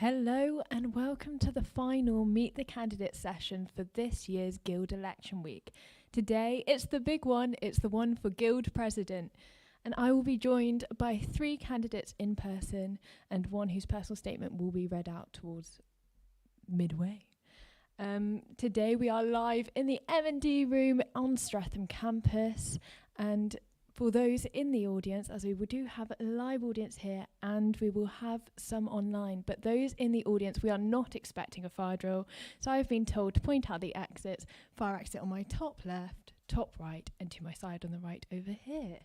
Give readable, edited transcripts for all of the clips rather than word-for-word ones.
Hello and welcome to the final Meet the Candidates session for this year's Guild election week. Today it's the big one, it's the one for Guild President, and I will be joined by 3 candidates in person and one whose personal statement will be read out towards midway. Today we are live in the M&D room on Streatham campus, and for those in the audience, as we do have a live audience here and we will have some online, but those in the audience, we are not expecting a fire drill. So I've been told to point out the exits, fire exit on my top left, top right, and to my side on the right over here.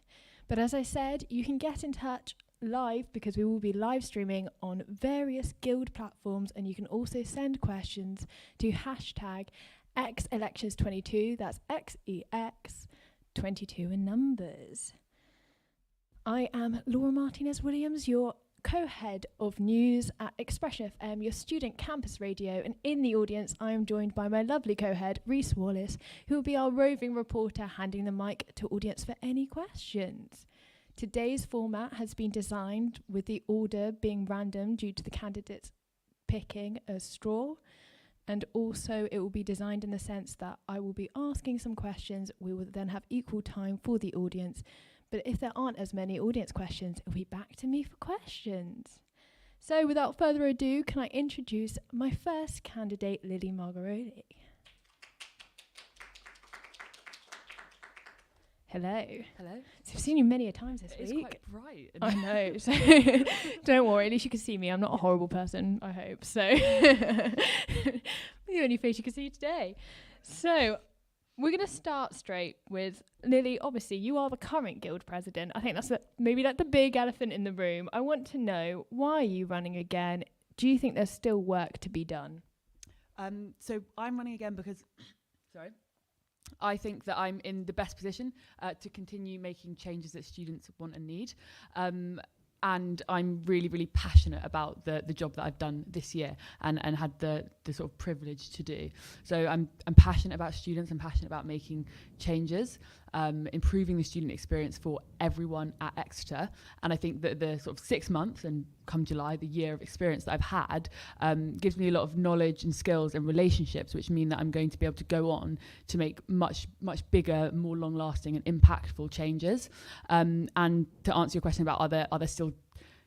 But as I said, you can get in touch live because we will be live streaming on various Guild platforms, and you can also send questions to hashtag XElections22, that's XEX. 22 in numbers. I am Laura Martinez-Williams, your co-head of news at Expression FM, your student campus radio, and in the audience I am joined by my lovely co-head Reese Wallace, who will be our roving reporter handing the mic to audience for any questions. Today's format has been designed with the order being random due to the candidates picking a straw. And also it will be designed in the sense that I will be asking some questions. We will then have equal time for the audience. But if there aren't as many audience questions, it'll be back to me for questions. So without further ado, can I introduce my first candidate, Lily Margaroli. Hello. Hello. So I've seen you many a times this week. It's quite bright. I know. So don't worry, at least you can see me. I'm not a horrible person, I hope. So the only face you can see today. So we're going to start straight with Lily. Obviously, you are the current Guild President. I think that's maybe like the big elephant in the room. I want to know, why are you running again? Do you think there's still work to be done? So I'm running again because, I think that I'm in the best position to continue making changes that students want and need. And I'm really, really passionate about the job that I've done this year and had the sort of privilege to do. So I'm passionate about students, I'm passionate about making changes, improving the student experience for everyone at Exeter. And I think that the sort of 6 months and come July, the year of experience that I've had, gives me a lot of knowledge and skills and relationships, which mean that I'm going to be able to go on to make much, much bigger, more long-lasting and impactful changes. And to answer your question about are there still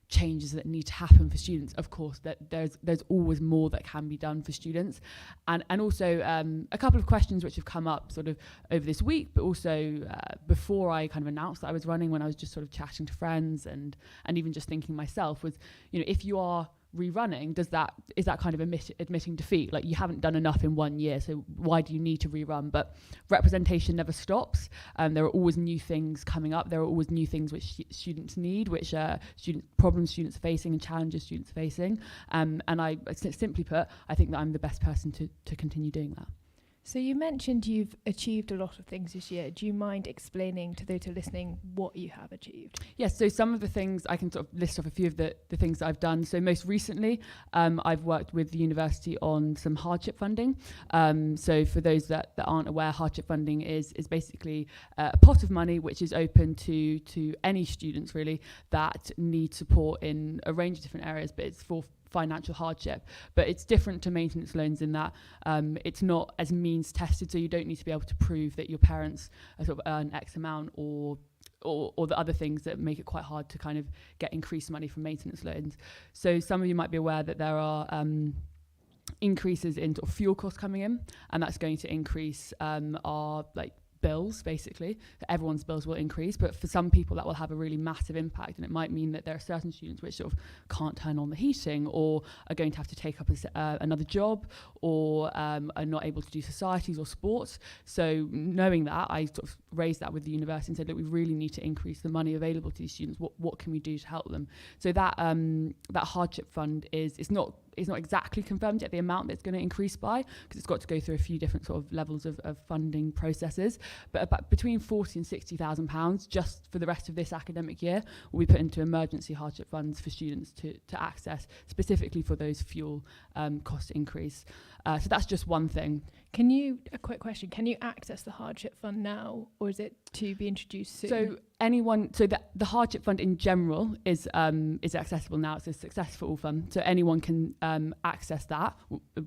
changes that need to happen for students, of course, that there's always more that can be done for students. And also a couple of questions which have come up sort of over this week, but also before I kind of announced that I was running, when I was just sort of chatting to friends and even just thinking myself, was, you know, if you are rerunning, is that kind of admitting defeat? Like, you haven't done enough in 1 year, so why do you need to rerun? But representation never stops. There are always new things coming up. There are always new things which students need, which problems students are facing and challenges students are facing. And I simply put, I think that I'm the best person to continue doing that. So you mentioned you've achieved a lot of things this year. Do you mind explaining to those who are listening what you have achieved? Yes, so some of the things, I can sort of list off a few of the things that I've done. So most recently, I've worked with the university on some hardship funding. So for those that aren't aware, hardship funding is basically a pot of money which is open to any students really that need support in a range of different areas, but it's for financial hardship. But it's different to maintenance loans in that it's not as means tested, so you don't need to be able to prove that your parents sort of earn X amount or the other things that make it quite hard to kind of get increased money from maintenance loans. So some of you might be aware that there are increases in sort of fuel costs coming in, and that's going to increase our bills, basically. Everyone's bills will increase, but for some people that will have a really massive impact, and it might mean that there are certain students which sort of can't turn on the heating, or are going to have to take up another job, or are not able to do societies or sports. So knowing that, I sort of raised that with the university and said, look, we really need to increase the money available to these students. What can we do to help them? So that hardship fund it's not exactly confirmed yet, the amount that it's going to increase by, because it's got to go through a few different sort of levels of funding processes. But about between £40,000 and £60,000 just for the rest of this academic year will be put into emergency hardship funds for students to access, specifically for those fuel cost increase. So that's just one thing. A quick question, can you access the Hardship Fund now, or is it to be introduced soon? So the Hardship Fund in general is accessible now. It's a Success for All fund, so anyone can access that.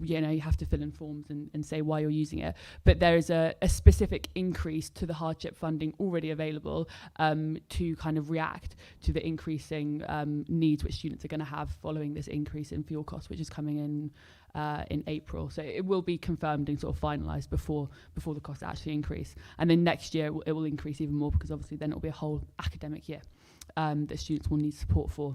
You have to fill in forms and say why you're using it. But there is a specific increase to the hardship funding already available to kind of react to the increasing needs which students are going to have following this increase in fuel costs, which is coming in April. So it will be confirmed and sort of finalised before the costs actually increase. And then next year it will increase even more, because obviously then it will be a whole academic year that students will need support for.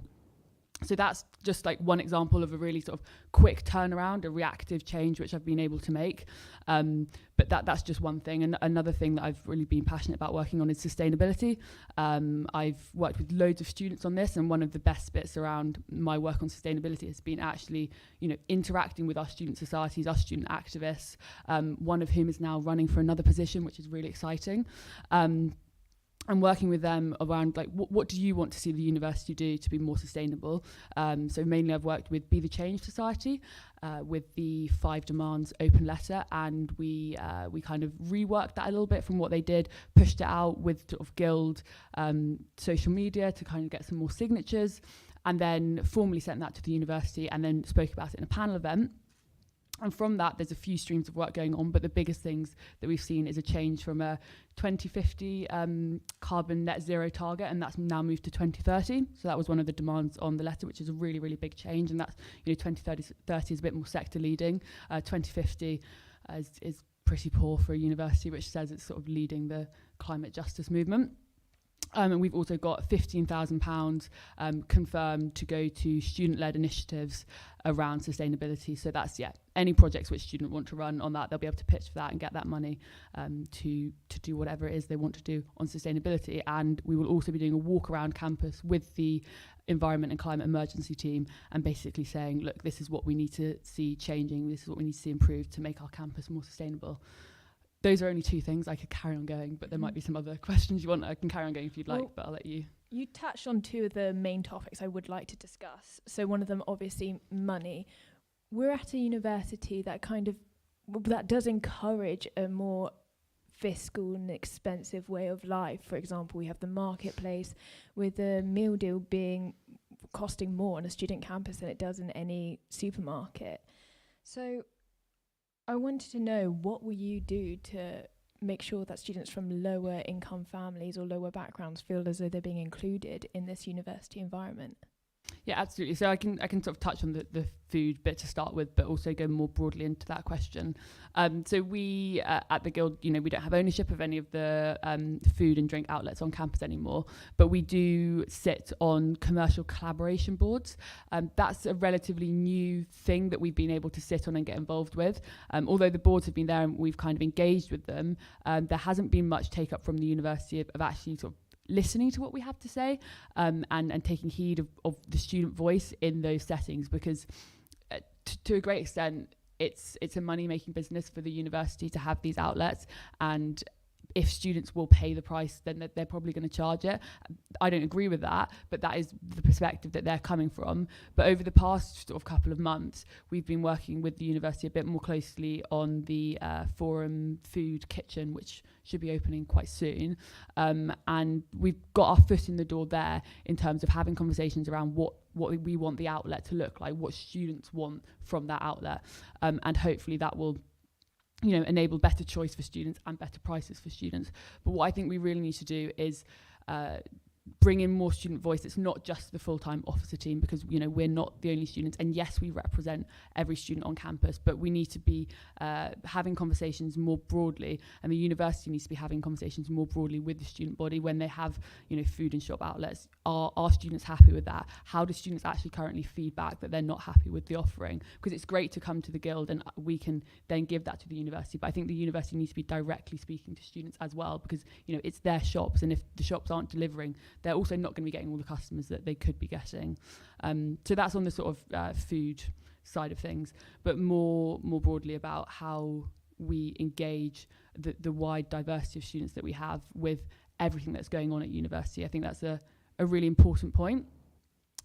So that's just like one example of a really sort of quick turnaround, a reactive change which I've been able to make. But that's just one thing. And another thing that I've really been passionate about working on is sustainability. I've worked with loads of students on this, and one of the best bits around my work on sustainability has been actually, interacting with our student societies, our student activists, one of whom is now running for another position, which is really exciting. And working with them around like what do you want to see the university do to be more sustainable? So mainly I've worked with Be the Change Society with the 5 demands open letter, and we kind of reworked that a little bit from what they did, pushed it out with sort of Guild social media to kind of get some more signatures, and then formally sent that to the university and then spoke about it in a panel event. And from that, there's a few streams of work going on, but the biggest things that we've seen is a change from a 2050 carbon net zero target, and that's now moved to 2030. So that was one of the demands on the letter, which is a really, really big change. And that's, 2030 is a bit more sector leading. 2050 is pretty poor for a university which says it's sort of leading the climate justice movement. And we've also got £15,000 confirmed to go to student-led initiatives around sustainability. So that's, any projects which students want to run on that, they'll be able to pitch for that and get that money to do whatever it is they want to do on sustainability. And we will also be doing a walk around campus with the Environment and Climate Emergency team, and basically saying, look, this is what we need to see changing, this is what we need to see improved to make our campus more sustainable. Those are only 2 things. I could carry on going, but there might be some other questions you want. I can carry on going if you'd like, but I'll let you. You touched on 2 of the main topics I would like to discuss. So one of them, obviously, money. We're at a university that that does encourage a more fiscal and expensive way of life. For example, we have the marketplace, with the meal deal costing more on a student campus than it does in any supermarket. So I wanted to know, what will you do to make sure that students from lower income families or lower backgrounds feel as though they're being included in this university environment? Yeah, absolutely. So I can sort of touch on the food bit to start with, but also go more broadly into that question. So we at the Guild, we don't have ownership of any of the food and drink outlets on campus anymore, but we do sit on commercial collaboration boards. That's a relatively new thing that we've been able to sit on and get involved with. Although the boards have been there and we've kind of engaged with them, there hasn't been much take up from the university of actually sort of listening to what we have to say and taking heed of the student voice in those settings, because to a great extent it's a money-making business for the university to have these outlets, and if students will pay the price, then they're probably going to charge it. I don't agree with that, but that is the perspective that they're coming from. But over the past sort of couple of months, we've been working with the university a bit more closely on the Forum Food Kitchen, which should be opening quite soon. And we've got our foot in the door there in terms of having conversations around what we want the outlet to look like, what students want from that outlet. And hopefully that will enable better choice for students and better prices for students. But what I think we really need to do is bring in more student voice. It's not just the full-time officer team, because we're not the only students, and yes, we represent every student on campus, but we need to be having conversations more broadly, and the university needs to be having conversations more broadly with the student body when they have food and shop outlets. Are students happy with that? How do students actually currently feedback that they're not happy with the offering? Because it's great to come to the Guild and we can then give that to the university, but I think the university needs to be directly speaking to students as well, because it's their shops, and if the shops aren't delivering, they're also not going to be getting all the customers that they could be getting. So that's on the sort of food side of things, but more broadly about how we engage the wide diversity of students that we have with everything that's going on at university. I think that's a really important point.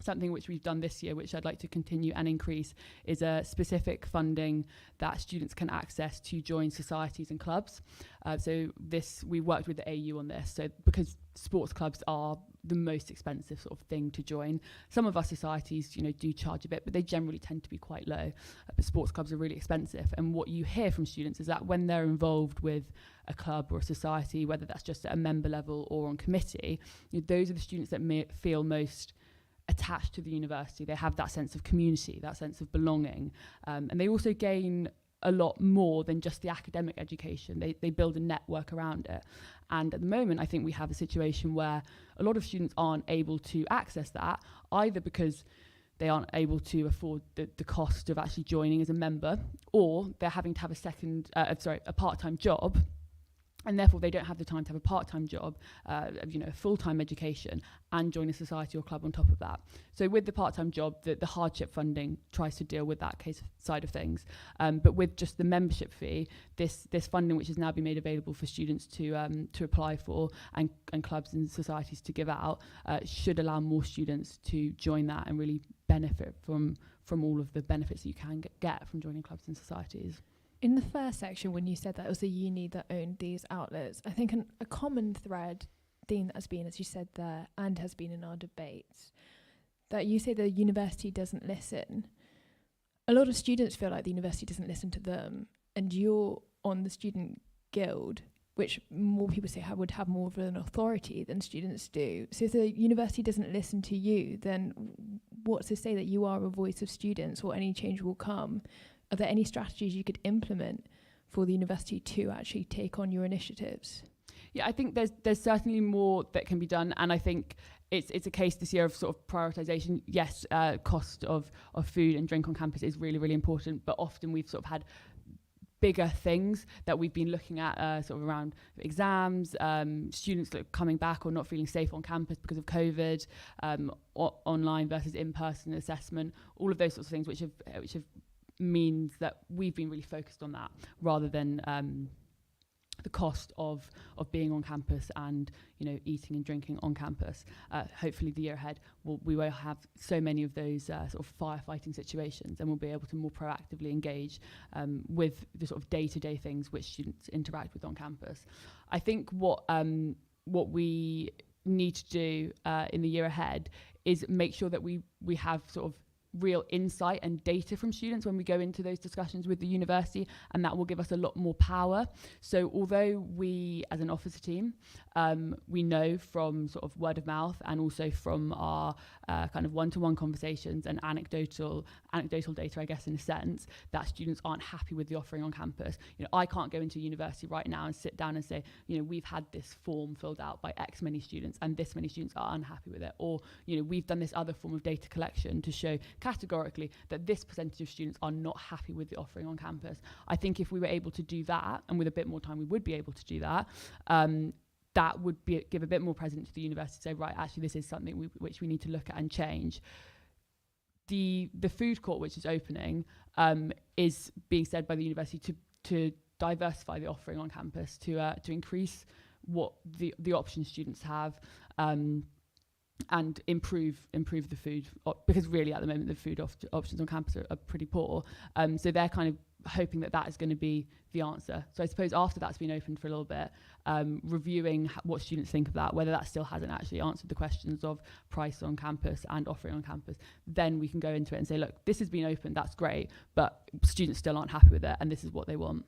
Something which we've done this year, which I'd like to continue and increase, is a specific funding that students can access to join societies and clubs. We worked with the AU on this. So because sports clubs are the most expensive sort of thing to join, some of our societies, do charge a bit, but they generally tend to be quite low. But sports clubs are really expensive. And what you hear from students is that when they're involved with a club or a society, whether that's just at a member level or on committee, those are the students that may feel most attached to the university. They have that sense of community, that sense of belonging, and they also gain a lot more than just the academic education. They build a network around it. And at the moment, I think we have a situation where a lot of students aren't able to access that, either because they aren't able to afford the cost of actually joining as a member, or they're having to have a part-time job, and therefore they don't have the time to have a part-time job, a full-time education, and join a society or club on top of that. So with the part-time job, the hardship funding tries to deal with that side of things. But with just the membership fee, this funding, which has now been made available for students to apply for, and clubs and societies to give out, should allow more students to join that and really benefit from all of the benefits that you can get from joining clubs and societies. In the first section, when you said that it was the uni that owned these outlets, I think a common theme that has been, as you said there, and has been in our debates, that you say the university doesn't listen. A lot of students feel like the university doesn't listen to them, and you're on the student guild, which more people say would have more of an authority than students do. So if the university doesn't listen to you, then what's to say that you are a voice of students or any change will come? Are there any strategies you could implement for the university to actually take on your initiatives? Yeah, I think there's certainly more that can be done, and I think it's a case this year of sort of prioritisation. Yes, cost of food and drink on campus is really, really important, but often we've sort of had bigger things that we've been looking at sort of around exams, students coming back or not feeling safe on campus because of COVID, online versus in-person assessment, all of those sorts of things which have means that we've been really focused on that rather than the cost of being on campus and eating and drinking on campus. Hopefully the year ahead we won't have so many of those sort of firefighting situations, and we'll be able to more proactively engage with the sort of day-to-day things which students interact with on campus. I think what we need to do in the year ahead is make sure that we have sort of real insight and data from students when we go into those discussions with the university, and that will give us a lot more power. So although we as an officer team, we know from sort of word of mouth and also from our kind of one-to-one conversations and anecdotal data, I guess, in a sense, that students aren't happy with the offering on campus. I can't go into a university right now and sit down and say, we've had this form filled out by X many students and this many students are unhappy with it, or we've done this other form of data collection to show categorically that this percentage of students are not happy with the offering on campus. I think if we were able to do that, and with a bit more time we would be able to do that, that would give a bit more precedent to the university to say, right, actually this is something which we need to look at and change. The food court which is opening is being said by the university to diversify the offering on campus, to increase what the options students have, and improve the food, because really at the moment the food options on campus are pretty poor. So they're kind of hoping that is going to be the answer. So I suppose after that's been opened for a little bit, reviewing what students think of that, whether that still hasn't actually answered the questions of price on campus and offering on campus, then we can go into it and say, look, this has been opened, that's great, but students still aren't happy with it, and this is what they want.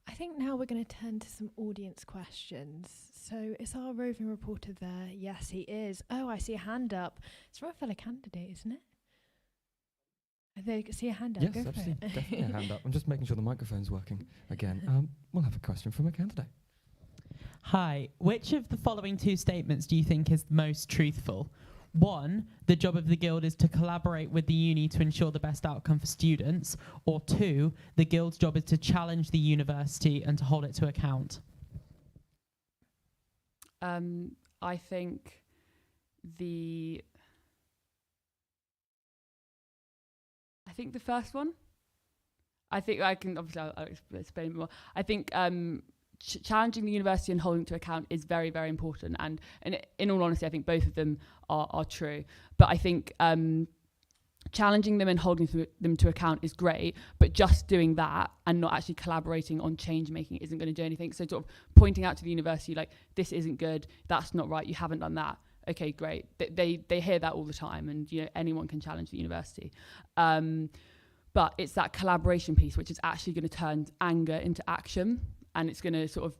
I think now we're going to turn to some audience questions. So is our roving reporter there? Yes, he is. Oh, I see a hand up. It's from a fellow candidate, isn't it? I see a hand up. Yes, Go I've for seen it. definitely a hand up. I'm just making sure the microphone's working again. We'll have a question from a candidate. Hi. Which of the following two statements do you think is most truthful? 1, the job of the Guild is to collaborate with the uni to ensure the best outcome for students. Or 2, the Guild's job is to challenge the university and to hold it to account. I think the first one. I think I can obviously I'll explain more. I think challenging the university and holding to account is very, very important. And in all honesty, I think both of them are true. But I think challenging them and holding them to account is great, but just doing that and not actually collaborating on change making isn't going to do anything. So sort of pointing out to the university, like, this isn't good, that's not right, you haven't done that. Okay, great. They hear that all the time, and anyone can challenge the university. But it's that collaboration piece which is actually going to turn anger into action, and it's going to sort of,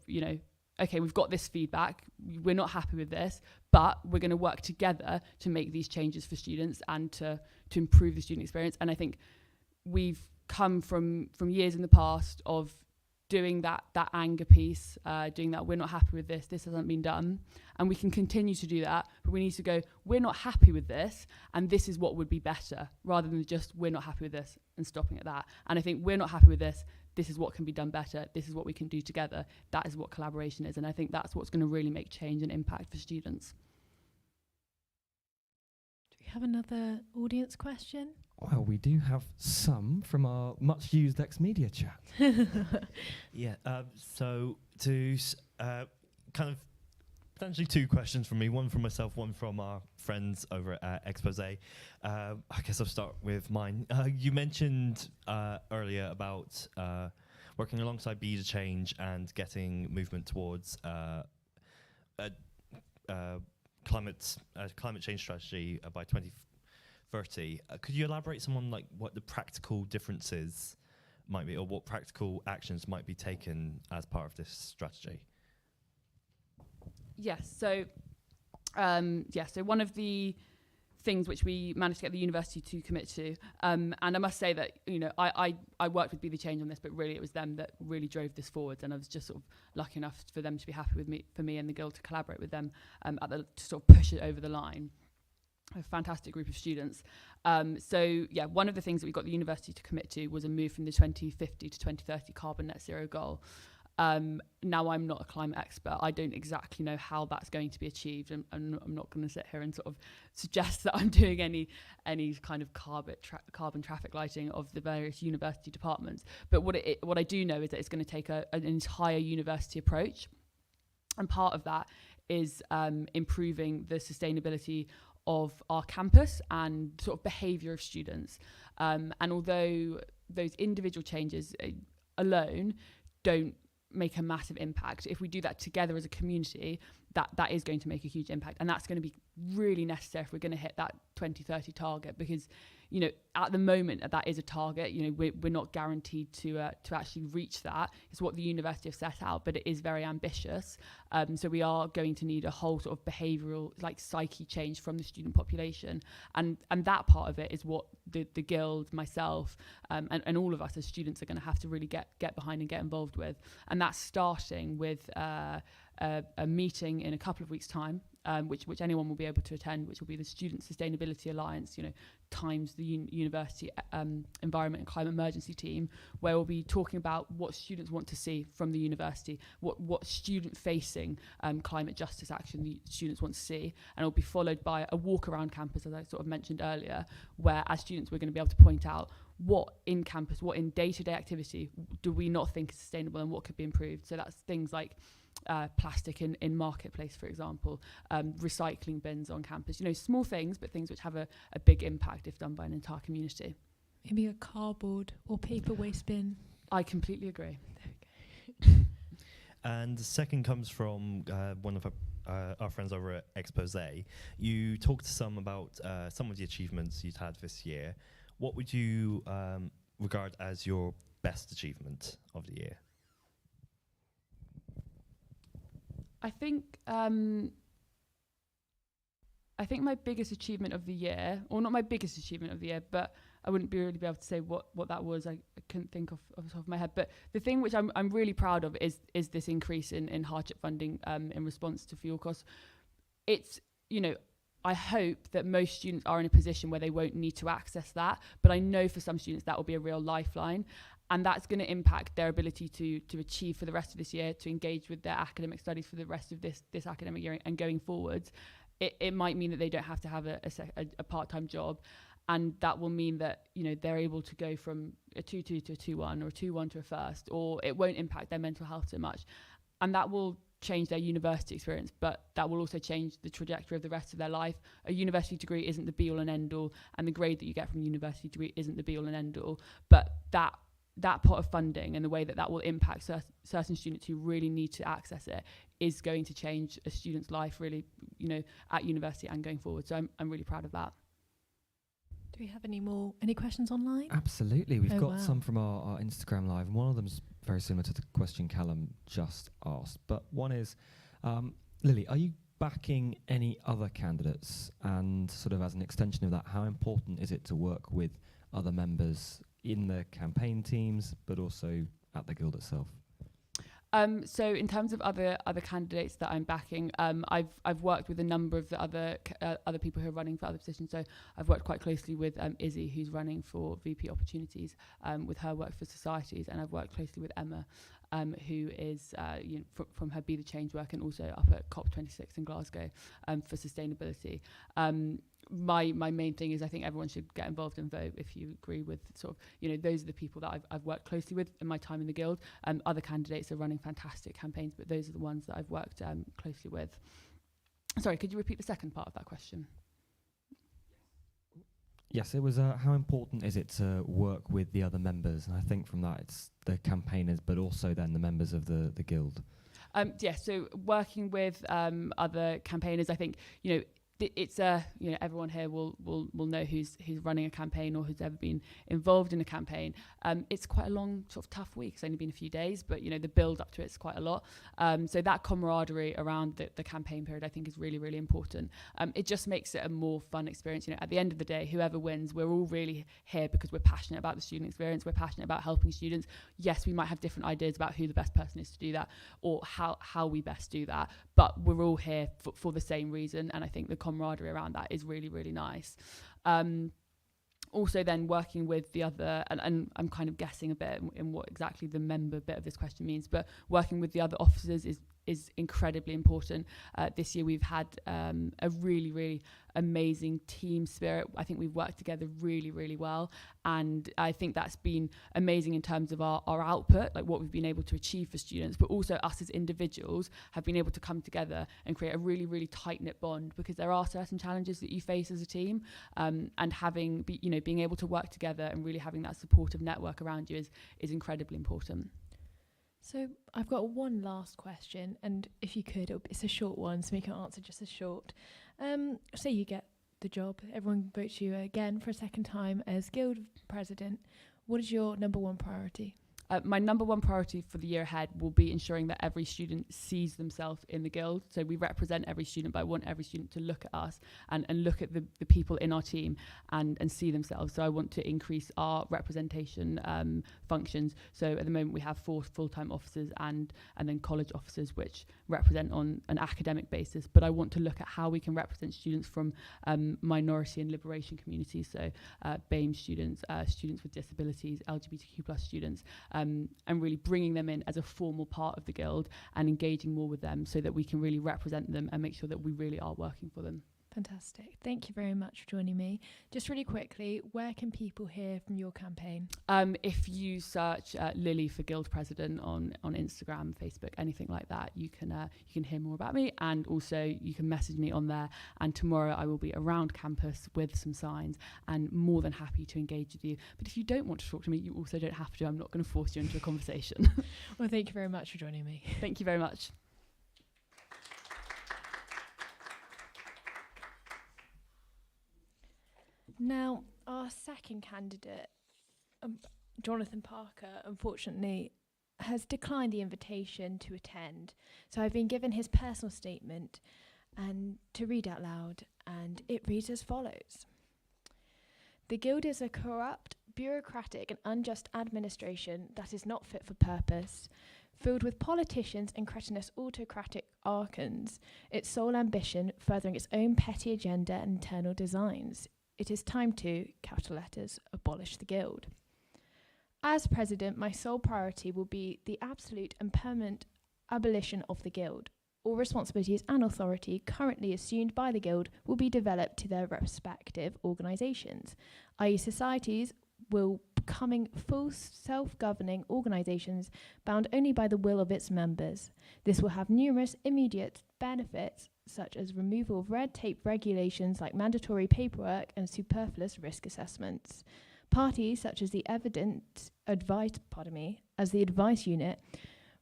okay, we've got this feedback, we're not happy with this, but we're going to work together to make these changes for students and to improve the student experience. And I think we've come from years in the past of doing that anger piece, doing that, we're not happy with this hasn't been done, and we can continue to do that, but we need to go, we're not happy with this, and this is what would be better, rather than just, we're not happy with this and stopping at that. And I think, we're not happy with this is what can be done better, this is what we can do together, that is what collaboration is. And I think that's what's going to really make change and impact for students. Do we have another audience question? Well, we do have some from our much used ex-media chat. Yeah, so to kind of potentially two questions from me, one from myself, one from our friends over at Expose. I guess I'll start with mine. You mentioned earlier about working alongside Be the Change and getting movement towards climate change strategy by 2030. Could you elaborate some on like what the practical differences might be, or what practical actions might be taken as part of this strategy? Yes. So one of the things which we managed to get the university to commit to, and I must say that I worked with Be the Change on this, but really it was them that really drove this forwards, and I was just sort of lucky enough for them to be happy with me, for me and the Guild to collaborate with them to sort of push it over the line. A fantastic group of students. One of the things that we got the university to commit to was a move from the 2050 to 2030 carbon net zero goal. Now, I'm not a climate expert. I don't exactly know how that's going to be achieved, and I'm not going to sit here and sort of suggest that I'm doing any kind of carbon traffic lighting of the various university departments. But what I do know is that it's going to take an entire university approach, and part of that is improving the sustainability of our campus and sort of behaviour of students. And although those individual changes alone don't make a massive impact, if we do that together as a community, that is going to make a huge impact, and that's going to be really necessary if we're going to hit that 2030 target, because at the moment that is a target. We're not guaranteed to actually reach that. It's what the university have set out, but it is very ambitious. So we are going to need a whole sort of behavioural, like, psyche change from the student population, and that part of it is what the Guild, myself, and all of us as students are going to have to really get behind and get involved with. And that's starting with a meeting in a couple of weeks' time, which anyone will be able to attend, which will be the Student Sustainability Alliance, times the university environment and climate emergency team, where we'll be talking about what students want to see from the university, what student-facing climate justice action the students want to see, and it'll be followed by a walk around campus, as I sort of mentioned earlier, where as students we're going to be able to point out what in campus, what in day-to-day activity do we not think is sustainable and what could be improved. So that's things like plastic in marketplace, for example, recycling bins on campus, small things, but things which have a big impact if done by an entire community. Maybe a cardboard or paper waste bin. I completely agree. And the second comes from one of our friends over at Expose. You talked some about some of the achievements you'd had this year. What would you regard as your best achievement of the year? I think my biggest achievement of the year, or not my biggest achievement of the year, but I wouldn't really be able to say what that was. I couldn't think off the top of my head. But the thing which I'm really proud of is this increase in hardship funding in response to fuel costs. It's, I hope that most students are in a position where they won't need to access that, but I know for some students that will be a real lifeline. And that's going to impact their ability to achieve for the rest of this year, to engage with their academic studies for the rest of this academic year and going forwards. It might mean that they don't have to have a part-time job, and that will mean that they're able to go from a 2-2 to a 2-1 or a 2-1 to a first, or it won't impact their mental health so much. and that will change their university experience, but that will also change the trajectory of the rest of their life. A university degree isn't the be-all and end-all, and the grade that you get from a university degree isn't the be-all and end-all, but that pot of funding and the way that will impact certain students who really need to access it is going to change a student's life really, at university and going forward. So I'm really proud of that. Do we have any questions online? Absolutely. We've got wow. some from our Instagram Live, and one of them's very similar to the question Callum just asked. But one is, Lily, are you backing any other candidates? And sort of as an extension of that, how important is it to work with other members in the campaign teams, but also at the Guild itself? So in terms of other candidates that I'm backing, I've worked with a number of the other people who are running for other positions. So I've worked quite closely with Izzy, who's running for VP Opportunities, with her work for societies, and I've worked closely with Emma, who is from her Be the Change work, and also up at COP26 in Glasgow for sustainability. My main thing is I think everyone should get involved and vote if you agree with sort of, those are the people that I've worked closely with in my time in the Guild. Other candidates are running fantastic campaigns, but those are the ones that I've worked closely with. Sorry, could you repeat the second part of that question? Yes, it was how important is it to work with the other members? And I think from that it's the campaigners, but also then the members of the Guild. So working with other campaigners, I think, it's everyone here will know who's running a campaign or who's ever been involved in a campaign. It's quite a long, sort of tough week. It's only been a few days, but the build up to it's quite a lot. So that camaraderie around the campaign period, I think, is really, really important. It just makes it a more fun experience. At the end of the day, whoever wins, we're all really here because we're passionate about the student experience. We're passionate about helping students. Yes, we might have different ideas about who the best person is to do that or how we best do that, but we're all here for the same reason. And I think the camaraderie around that is really, really nice. Also then working with the other, and I'm kind of guessing a bit in what exactly the member bit of this question means, but working with the other officers is incredibly important. This year we've had a really, really amazing team spirit. I think we've worked together really, really well, and I think that's been amazing in terms of our output, like what we've been able to achieve for students, but also us as individuals have been able to come together and create a really, really tight-knit bond, because there are certain challenges that you face as a team, and being able to work together and really having that supportive network around you is incredibly important. So I've got one last question, and if you could, it's a short one, so we can answer just as short. Say you get the job, everyone votes you again for a second time as Guild President. What is your number one priority? My number one priority for the year ahead will be ensuring that every student sees themselves in the Guild. So we represent every student, but I want every student to look at us and look at the people in our team and see themselves. So I want to increase our representation functions. So at the moment we have 4 full-time officers and then college officers, which represent on an academic basis. But I want to look at how we can represent students from minority and liberation communities. So BAME students, students with disabilities, LGBTQ+ students, and really bringing them in as a formal part of the Guild and engaging more with them so that we can really represent them and make sure that we really are working for them. Fantastic. Thank you very much for joining me. Just really quickly, where can people hear from your campaign? If you search Lily for Guild President on Instagram, Facebook, anything like that, you can hear more about me, and also you can message me on there. And tomorrow I will be around campus with some signs and more than happy to engage with you. But if you don't want to talk to me, you also don't have to. I'm not going to force you into a conversation. Well, thank you very much for joining me. Thank you very much. Now, our second candidate, Jonathan Parker, unfortunately, has declined the invitation to attend. So I've been given his personal statement and to read out loud, and it reads as follows. The Guild is a corrupt, bureaucratic and unjust administration that is not fit for purpose, filled with politicians and cretinous autocratic archons, its sole ambition furthering its own petty agenda and internal designs. It is time to, capital letters, abolish the Guild. As President, my sole priority will be the absolute and permanent abolition of the Guild. All responsibilities and authority currently assumed by the Guild will be developed to their respective organisations, i.e. societies will becoming full self-governing organisations bound only by the will of its members. This will have numerous immediate benefits, such as removal of red tape regulations like mandatory paperwork and superfluous risk assessments. Parties such as the advice unit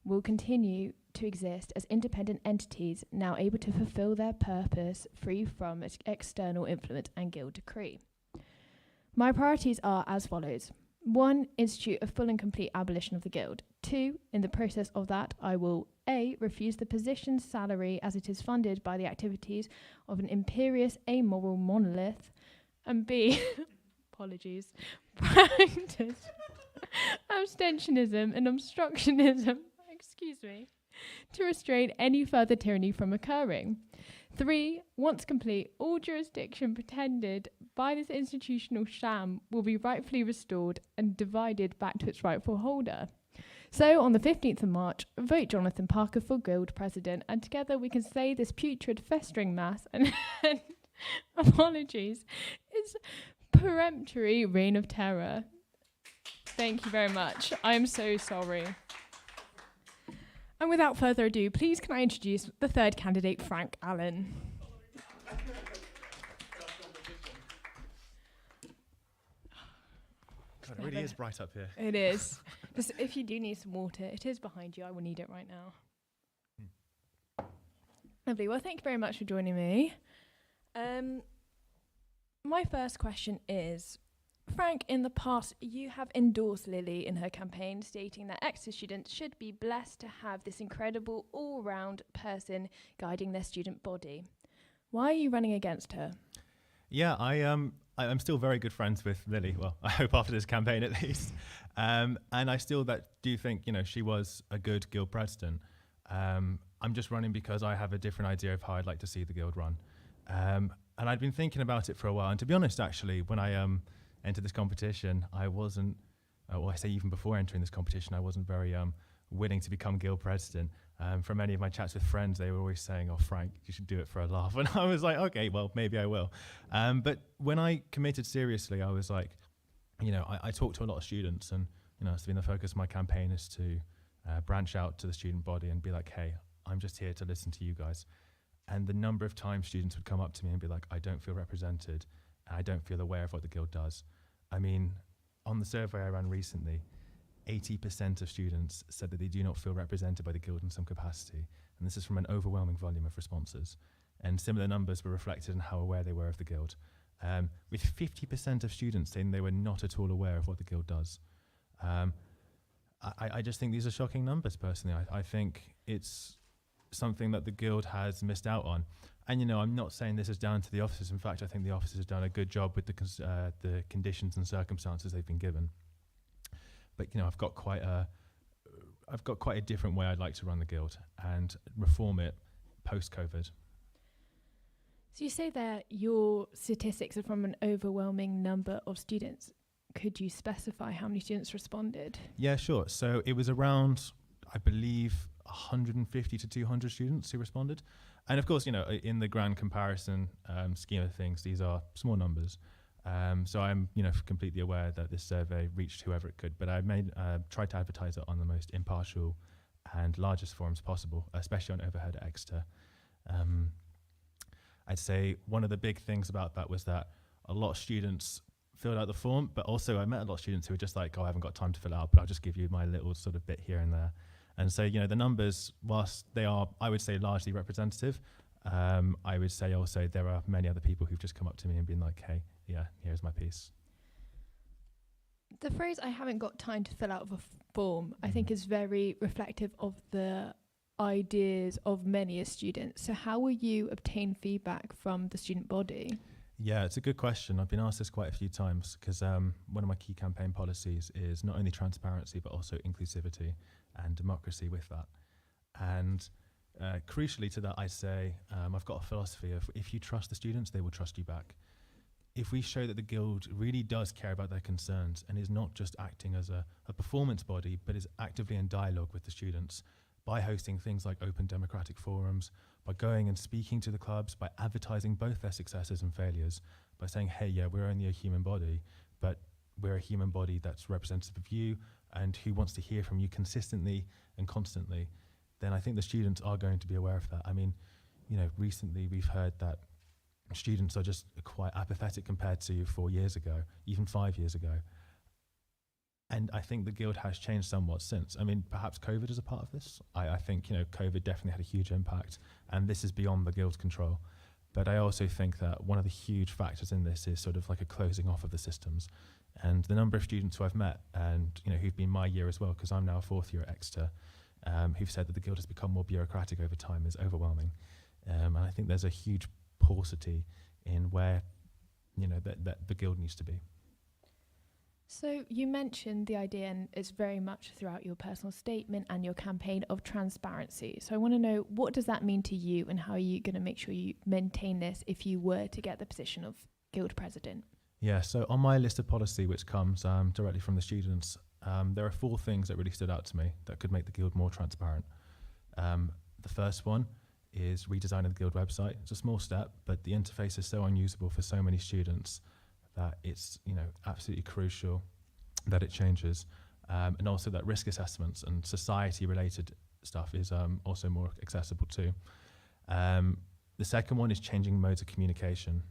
will continue to exist as independent entities now able to fulfill their purpose free from external influence and guild decree. My priorities are as follows. 1. Institute a full and complete abolition of the guild. 2. In the process of that, I will A. Refuse the position's salary as it is funded by the activities of an imperious, amoral monolith. And B. Apologies. Practice abstentionism and obstructionism, to restrain any further tyranny from occurring. 3. Once complete, all jurisdiction pretended by this institutional sham will be rightfully restored and divided back to its rightful holder. So, on the 15th of March, vote Jonathan Parker for Guild President, and together we can slay this putrid festering mass and apologies, its peremptory reign of terror. Thank you very much. I am so sorry. And without further ado, please can I introduce the third candidate, Frank Allen. God, it really is bright up here. It is. Just if you do need some water, it is behind you. I will need it right now. Lovely. Well, thank you very much for joining me. My first question is, Frank, in the past, you have endorsed Lily in her campaign, stating that Exeter students should be blessed to have this incredible all-round person guiding their student body. Why are you running against her? Yeah, I'm still very good friends with Lily. Well, I hope after this campaign at least. And I still do think, she was a good guild president. I'm just running because I have a different idea of how I'd like to see the guild run. And I'd been thinking about it for a while. And to be honest, actually, when I entered this competition, I wasn't, I say even before entering this competition, I wasn't very willing to become guild president. From many of my chats with friends, they were always saying, "Oh, Frank, you should do it for a laugh." And I was like, okay, well, maybe I will. But when I committed seriously, I was like, I talked to a lot of students, and it's been the focus of my campaign is to branch out to the student body and be like, hey, I'm just here to listen to you guys. And the number of times students would come up to me and be like, I don't feel represented. I don't feel aware of what the guild does. I mean, on the survey I ran recently, 80% of students said that they do not feel represented by the guild in some capacity. And this is from an overwhelming volume of responses. And similar numbers were reflected in how aware they were of the guild, with 50% of students saying they were not at all aware of what the guild does. I just think these are shocking numbers, personally. I think it's something that the guild has missed out on. And, I'm not saying this is down to the officers. In fact, I think the officers have done a good job with the conditions and circumstances they've been given. But, I've got quite a different way I'd like to run the guild and reform it post-COVID. So you say that your statistics are from an overwhelming number of students. Could you specify how many students responded? Yeah, sure. So it was around, I believe, 150 to 200 students who responded. And of course, in the grand comparison scheme of things, these are small numbers. So I'm, completely aware that this survey reached whoever it could, but I tried to advertise it on the most impartial and largest forums possible, especially on Overhead at Exeter. I'd say one of the big things about that was that a lot of students filled out the form, but also I met a lot of students who were just like, I haven't got time to fill it out, but I'll just give you my little sort of bit here and there. And so, the numbers, whilst they are, I would say, largely representative, I would say also there are many other people who've just come up to me and been like, hey, yeah, here's my piece. The phrase "I haven't got time to fill out a form" I think is very reflective of the ideas of many students. So how will you obtain feedback from the student body? Yeah, it's a good question. I've been asked this quite a few times because one of my key campaign policies is not only transparency but also inclusivity and democracy with that. And crucially to that, I say I've got a philosophy of if you trust the students, they will trust you back. If we show that the guild really does care about their concerns and is not just acting as a performance body, but is actively in dialogue with the students by hosting things like open democratic forums, by going and speaking to the clubs, by advertising both their successes and failures, by saying, hey, yeah, we're only a human body, but we're a human body that's representative of you and who wants to hear from you consistently and constantly, then I think the students are going to be aware of that. I mean, recently we've heard that students are just quite apathetic compared to 4 years ago, even 5 years ago. And I think the Guild has changed somewhat since. I mean, perhaps COVID is a part of this. I think, COVID definitely had a huge impact, and this is beyond the Guild's control. But I also think that one of the huge factors in this is sort of like a closing off of the systems. And the number of students who I've met and, who've been my year as well, because I'm now a 4th year at Exeter, who've said that the Guild has become more bureaucratic over time is overwhelming. And I think there's a huge paucity in where, that the Guild needs to be. So you mentioned the idea, and it's very much throughout your personal statement and your campaign, of transparency. So I want to know, what does that mean to you, and how are you going to make sure you maintain this if you were to get the position of Guild President? Yeah, so on my list of policy, which comes directly from the students, there are 4 things that really stood out to me that could make the Guild more transparent. The first one is redesigning the Guild website. It's a small step, but the interface is so unusable for so many students that it's absolutely crucial that it changes, and also that risk assessments and society-related stuff is also more accessible too. The second one is changing modes of communication.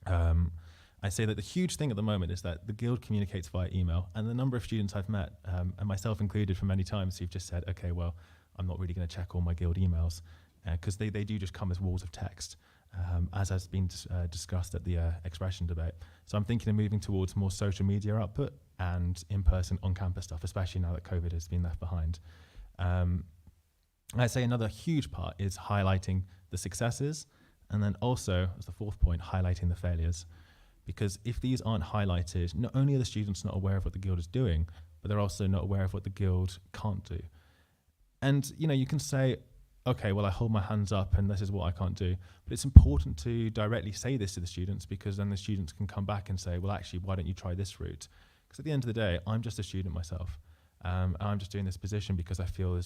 I say that the huge thing at the moment is that the Guild communicates via email, and the number of students I've met, and myself included for many times, who've just said, okay, well, I'm not really going to check all my Guild emails, because they do just come as walls of text. As has been discussed at the expression debate. So I'm thinking of moving towards more social media output and in-person on-campus stuff, especially now that COVID has been left behind. I'd say another huge part is highlighting the successes, and then also, as the 4th point, highlighting the failures. Because if these aren't highlighted, not only are the students not aware of what the Guild is doing, but they're also not aware of what the Guild can't do. And, you can say, okay, well, I hold my hands up and this is what I can't do. But it's important to directly say this to the students, because then the students can come back and say, well, actually, why don't you try this route? Because at the end of the day, I'm just a student myself. And I'm just doing this position because I feel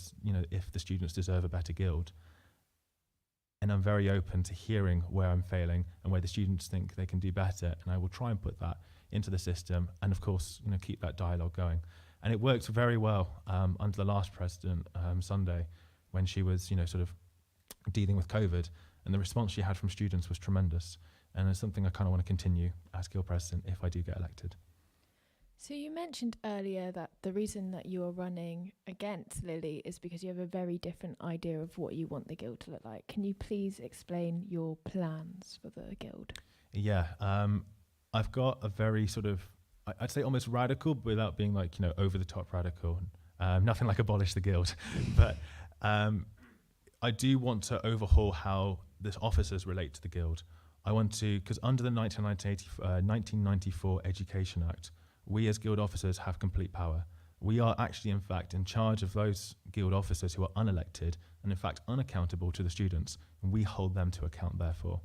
if the students deserve a better Guild. And I'm very open to hearing where I'm failing and where the students think they can do better. And I will try and put that into the system and, of course, keep that dialogue going. And it worked very well under the last president, Sunday, when she was, sort of dealing with COVID, and the response she had from students was tremendous. And it's something I kind of want to continue as Guild President if I do get elected. So you mentioned earlier that the reason that you are running against Lily is because you have a very different idea of what you want the Guild to look like. Can you please explain your plans for the Guild? Yeah, I've got a very sort of, I'd say almost radical, but without being like, over the top radical. Nothing like abolish the Guild, but I do want to overhaul how the officers relate to the Guild. I want to, because under the 1994 Education Act, we as Guild officers have complete power. We are actually, in fact, in charge of those Guild officers who are unelected and, in fact, unaccountable to the students, and we hold them to account, therefore.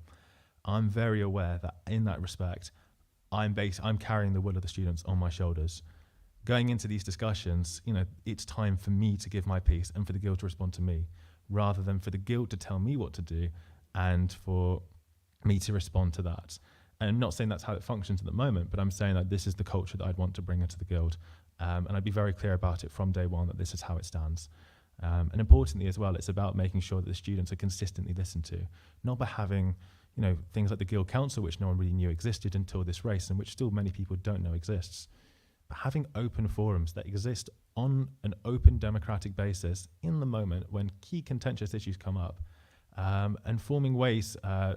I'm very aware that, in that respect, I'm carrying the will of the students on my shoulders. Going into these discussions, it's time for me to give my piece and for the Guild to respond to me, rather than for the Guild to tell me what to do and for me to respond to that. And I'm not saying that's how it functions at the moment, but I'm saying that this is the culture that I'd want to bring into the Guild. And I'd be very clear about it from day one that this is how it stands. And importantly as well, it's about making sure that the students are consistently listened to, not by having things like the Guild Council, which no one really knew existed until this race, and which still many people don't know exists. But having open forums that exist on an open democratic basis in the moment when key contentious issues come up, and forming ways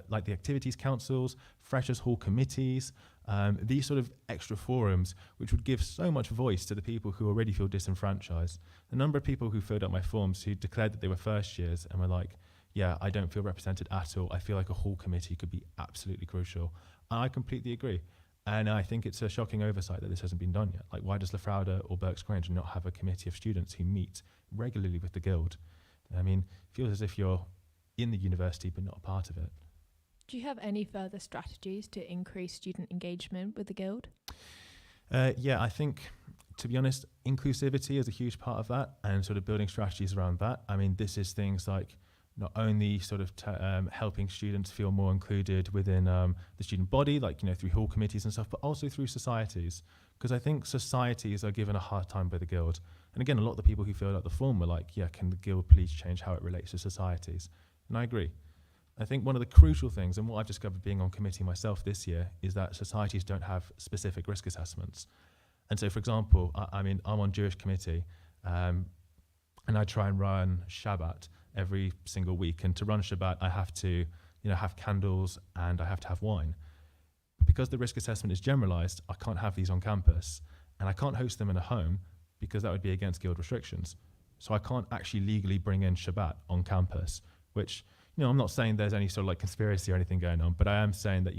like the activities councils, freshers hall committees, these sort of extra forums, which would give so much voice to the people who already feel disenfranchised. The number of people who filled out my forms who declared that they were first years and were like, yeah, I don't feel represented at all. I feel like a hall committee could be absolutely crucial. And I completely agree. And I think it's a shocking oversight that this hasn't been done yet. Like, why does Lafrauda or Berks Grange not have a committee of students who meet regularly with the Guild? I mean, it feels as if you're in the university but not a part of it. Do you have any further strategies to increase student engagement with the Guild? Yeah, I think, to be honest, inclusivity is a huge part of that, and sort of building strategies around that. I mean, this is things like not only sort of helping students feel more included within the student body, like, through hall committees and stuff, but also through societies. because I think societies are given a hard time by the Guild. And again, a lot of the people who filled out the form were like, yeah, can the Guild please change how it relates to societies? And I agree. I think one of the crucial things, and what I've discovered being on committee myself this year, is that societies don't have specific risk assessments. And so, for example, I'm on Jewish committee, and I try and run Shabbat every single week. And to run Shabbat, I have to, have candles and I have to have wine. But because the risk assessment is generalized, I can't have these on campus, and I can't host them in a home because that would be against Guild restrictions. So I can't actually legally bring in Shabbat on campus, which, I'm not saying there's any sort of like conspiracy or anything going on, but I am saying that,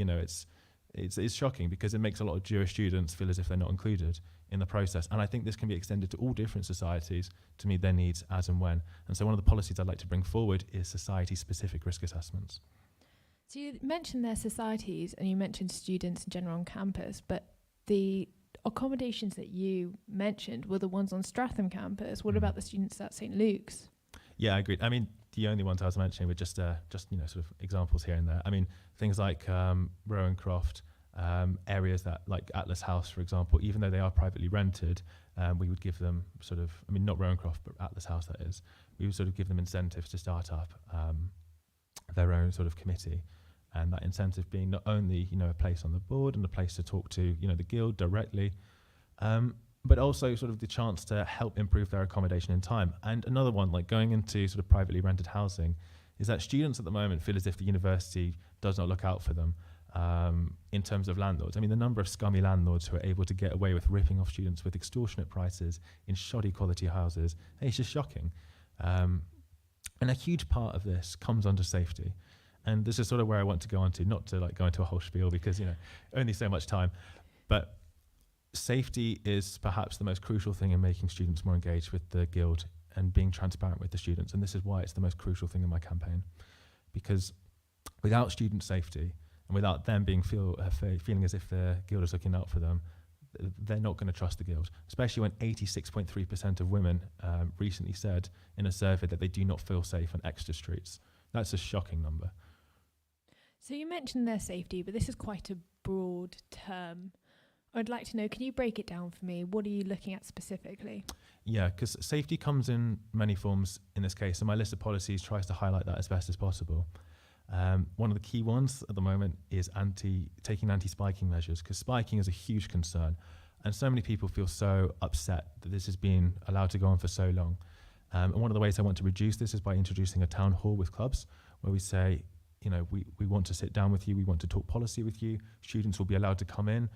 it's shocking because it makes a lot of Jewish students feel as if they're not included in the process. And I think this can be extended to all different societies to meet their needs as and when. And so one of the policies I'd like to bring forward is society-specific risk assessments. So you mentioned their societies and you mentioned students in general on campus, but the accommodations that you mentioned were the ones on Stratham campus. What about the students at St. Luke's? Yeah, I agree. I mean, the only ones I was mentioning were just sort of examples here and there. I mean, things like Rowancroft, areas that like Atlas House, for example, even though they are privately rented, we would give them not Rowancroft, but Atlas House, that is. We would sort of give them incentives to start up their own sort of committee. And that incentive being not only, a place on the board and a place to talk to, the Guild directly, but also sort of the chance to help improve their accommodation in time. And another one, like going into sort of privately rented housing, is that students at the moment feel as if the university does not look out for them in terms of landlords. I mean, the number of scummy landlords who are able to get away with ripping off students with extortionate prices in shoddy quality houses, it's just shocking. And a huge part of this comes under safety. And this is sort of where I want to go on to, not to like go into a whole spiel because, only so much time, but safety is perhaps the most crucial thing in making students more engaged with the Guild and being transparent with the students. And this is why it's the most crucial thing in my campaign, because without student safety and without them feeling as if the Guild is looking out for them, they're not going to trust the Guild, especially when 86.3% of women recently said in a survey that they do not feel safe on Exeter streets. That's a shocking number. So you mentioned their safety, but this is quite a broad term. I'd like to know, can you break it down for me? What are you looking at specifically? Yeah, because safety comes in many forms in this case, and my list of policies tries to highlight that as best as possible. One of the key ones at the moment is taking anti-spiking measures, because spiking is a huge concern, and so many people feel so upset that this has been allowed to go on for so long. And one of the ways I want to reduce this is by introducing a town hall with clubs, where we say, we want to sit down with you, we want to talk policy with you. Students will be allowed to come in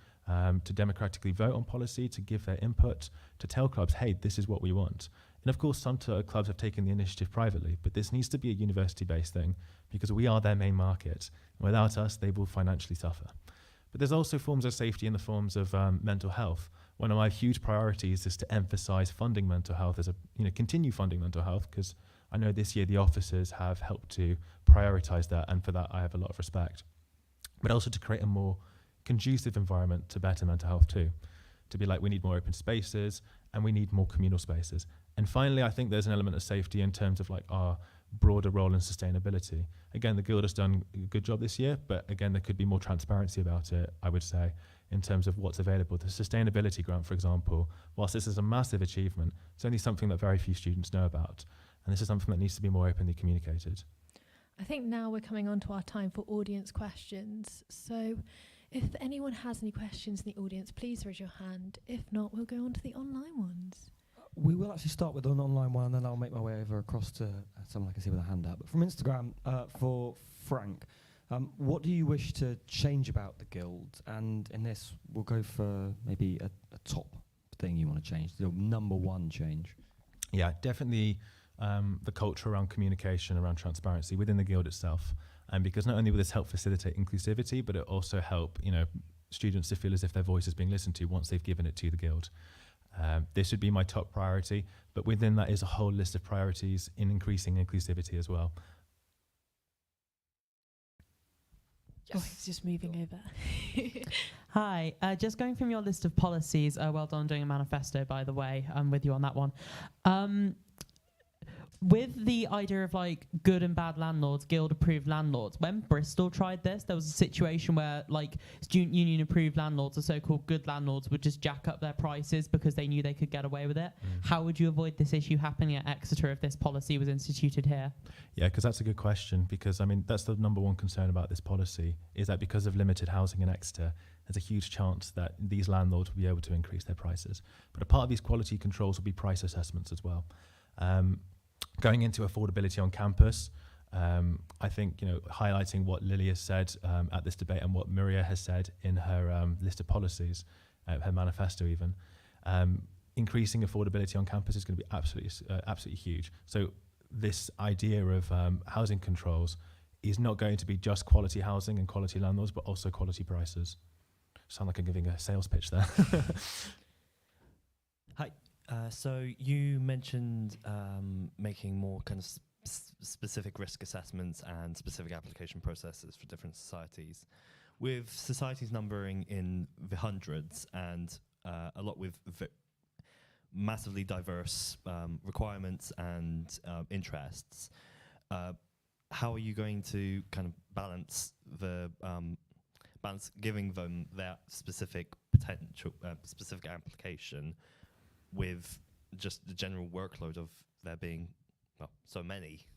to democratically vote on policy, to give their input, to tell clubs, hey, this is what we want. And of course, some clubs have taken the initiative privately, but this needs to be a university-based thing because we are their main market. And without us, they will financially suffer. But there's also forms of safety in the forms of mental health. One of my huge priorities is to emphasize funding mental health continue funding mental health, because I know this year the officers have helped to prioritize that, and for that I have a lot of respect. But also to create a more conducive environment to better mental health too. To be like, we need more open spaces and we need more communal spaces. And finally, I think there's an element of safety in terms of like our broader role in sustainability. Again, the Guild has done a good job this year, but again, there could be more transparency about it, I would say, in terms of what's available. The sustainability grant, for example, whilst this is a massive achievement, it's only something that very few students know about. And this is something that needs to be more openly communicated. I think now we're coming on to our time for audience questions. So if anyone has any questions in the audience, please raise your hand. If not, we'll go on to the online ones. We will actually start with an online one, and then I'll make my way over across to someone I can see with a hand up. But from Instagram, for Frank, what do you wish to change about the Guild? And in this, we'll go for maybe a top thing you want to change, the number one change. Yeah, definitely the culture around communication, around transparency within the Guild itself. And because not only will this help facilitate inclusivity, but it also help students to feel as if their voice is being listened to once they've given it to the Guild. This would be my top priority, but within that is a whole list of priorities in increasing inclusivity as well. Oh, he's just moving over. Hi, just going from your list of policies, well done doing a manifesto, by the way. I'm with you on that one. with the idea of like good and bad landlords, guild approved landlords, when Bristol tried this, there was a situation where like student union approved landlords, the so-called good landlords, would just jack up their prices because they knew they could get away with it. How would you avoid this issue happening at Exeter if this policy was instituted here? Yeah, because that's a good question, because I mean that's the number one concern about this policy, is that because of limited housing in Exeter, there's a huge chance that these landlords will be able to increase their prices. But a part of these quality controls will be price assessments as well. Going into affordability on campus, I think, highlighting what Lily has said at this debate and what Maria has said in her list of policies, her manifesto even, increasing affordability on campus is going to be absolutely huge. So this idea of housing controls is not going to be just quality housing and quality landlords, but also quality prices. Sound like I'm giving a sales pitch there. Hi. So you mentioned making more kind of specific risk assessments and specific application processes for different societies. With societies numbering in the hundreds and a lot with massively diverse requirements and interests, how are you going to kind of balance giving them their specific potential, specific application, with just the general workload of there being so many?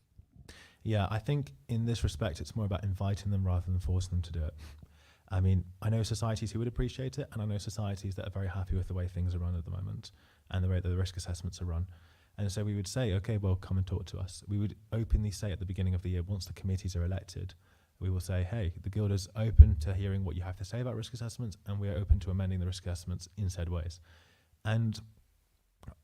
Yeah, I think in this respect, it's more about inviting them rather than forcing them to do it. I mean, I know societies who would appreciate it, and I know societies that are very happy with the way things are run at the moment and the way that the risk assessments are run. And so we would say, okay, well, come and talk to us. We would openly say at the beginning of the year, once the committees are elected, we will say, hey, the Guild is open to hearing what you have to say about risk assessments, and we are open to amending the risk assessments in said ways. And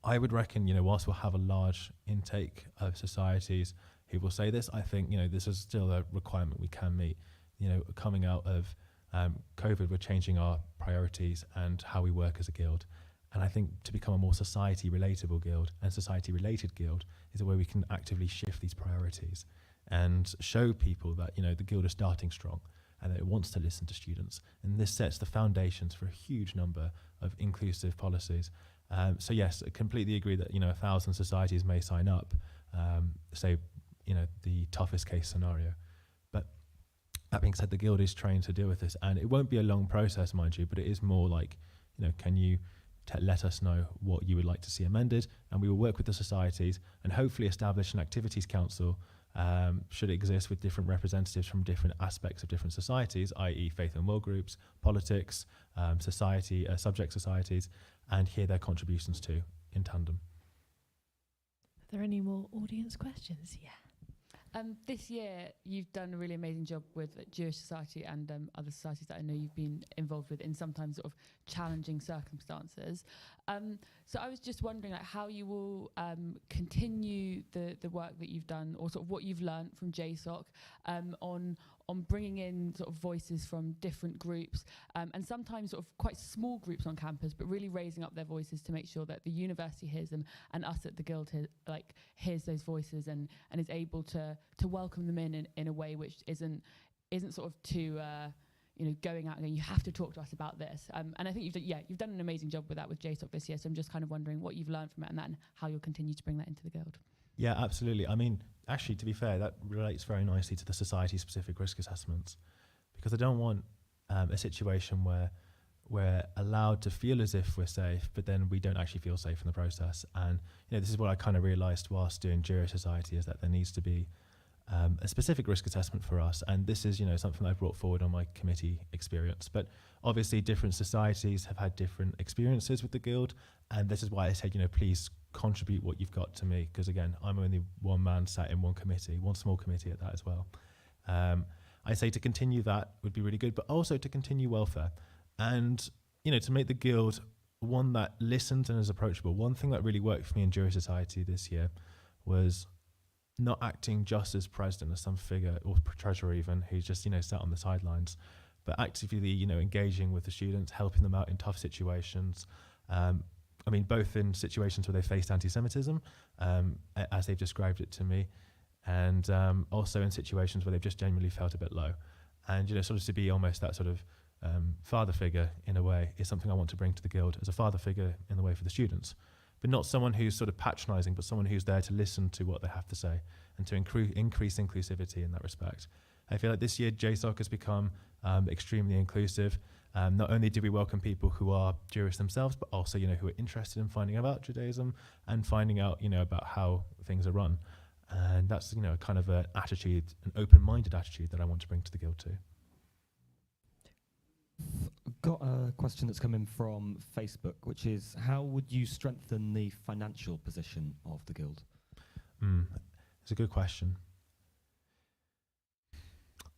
I would reckon, whilst we'll have a large intake of societies who will say this, I think, this is still a requirement we can meet. Coming out of COVID, we're changing our priorities and how we work as a guild. And I think to become a more society-relatable guild and society-related guild is a way we can actively shift these priorities and show people that, the guild is starting strong and that it wants to listen to students. And this sets the foundations for a huge number of inclusive policies. So yes, I completely agree that 1,000 societies may sign up, say the toughest case scenario. But that being said, the Guild is trained to deal with this, and it won't be a long process, mind you. But it is more like, can you let us know what you would like to see amended, and we will work with the societies and hopefully establish an activities council. Should exist with different representatives from different aspects of different societies, i.e. faith and will groups, politics, subject societies, and hear their contributions too in tandem. Are there any more audience questions? Yeah. This year, you've done a really amazing job with Jewish Society and other societies that I know you've been involved with in sometimes sort of challenging circumstances. So I was just wondering how you will continue the work that you've done, or sort of what you've learned from JSOC on bringing in sort of voices from different groups, and sometimes sort of quite small groups on campus, but really raising up their voices to make sure that the university hears them and us at the Guild hears those voices and is able to welcome them in a way which isn't sort of too going out and going, you have to talk to us about this. And I think you've done an amazing job with that with JSOC this year. So I'm just kind of wondering what you've learned from it and how you'll continue to bring that into the Guild. Yeah, absolutely. I mean, actually, to be fair, that relates very nicely to the society-specific risk assessments, because I don't want a situation where we're allowed to feel as if we're safe, but then we don't actually feel safe in the process. And this is what I kind of realised whilst doing Jewish Society, is that there needs to be a specific risk assessment for us. And this is something I've brought forward on my committee experience. But obviously, different societies have had different experiences with the Guild, and this is why I said, please contribute what you've got to me, because again, I'm only one man sat in one small committee at that as well. I say to continue that would be really good, but also to continue welfare and to make the Guild one that listens and is approachable. One thing that really worked for me in Jewish Society this year was not acting just as president, as some figure or treasurer even who's just sat on the sidelines, but actively engaging with the students, helping them out in tough situations. I mean, both in situations where they faced anti-Semitism, as they've described it to me, and also in situations where they've just genuinely felt a bit low. And, sort of to be almost that sort of father figure in a way is something I want to bring to the Guild as a father figure in the way for the students. but not someone who's sort of patronising, but someone who's there to listen to what they have to say and to increase inclusivity in that respect. I feel like this year JSOC has become extremely inclusive. Not only do we welcome people who are Jewish themselves, but also, who are interested in finding out about Judaism and finding out, about how things are run. And that's, kind of an attitude, an open-minded attitude that I want to bring to the Guild too. Got a question that's come in from Facebook, which is, how would you strengthen the financial position of the Guild? It's a good question.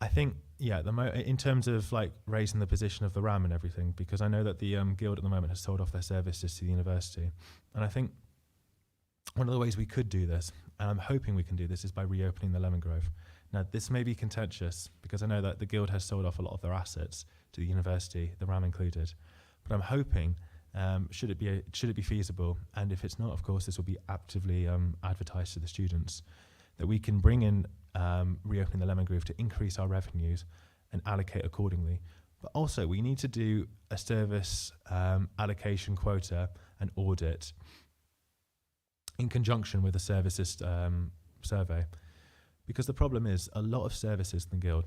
I think, in terms of like raising the position of the RAM and everything, because I know that the Guild at the moment has sold off their services to the university. And I think one of the ways we could do this, and I'm hoping we can do this, is by reopening the Lemon Grove. Now, this may be contentious because I know that the Guild has sold off a lot of their assets to the university, the RAM included. But I'm hoping, should it be feasible, and if it's not, of course, this will be actively advertised to the students, that we can bring in reopening the Lemon Grove to increase our revenues and allocate accordingly. But also, we need to do a service allocation quota and audit in conjunction with the services survey. Because the problem is, a lot of services in the Guild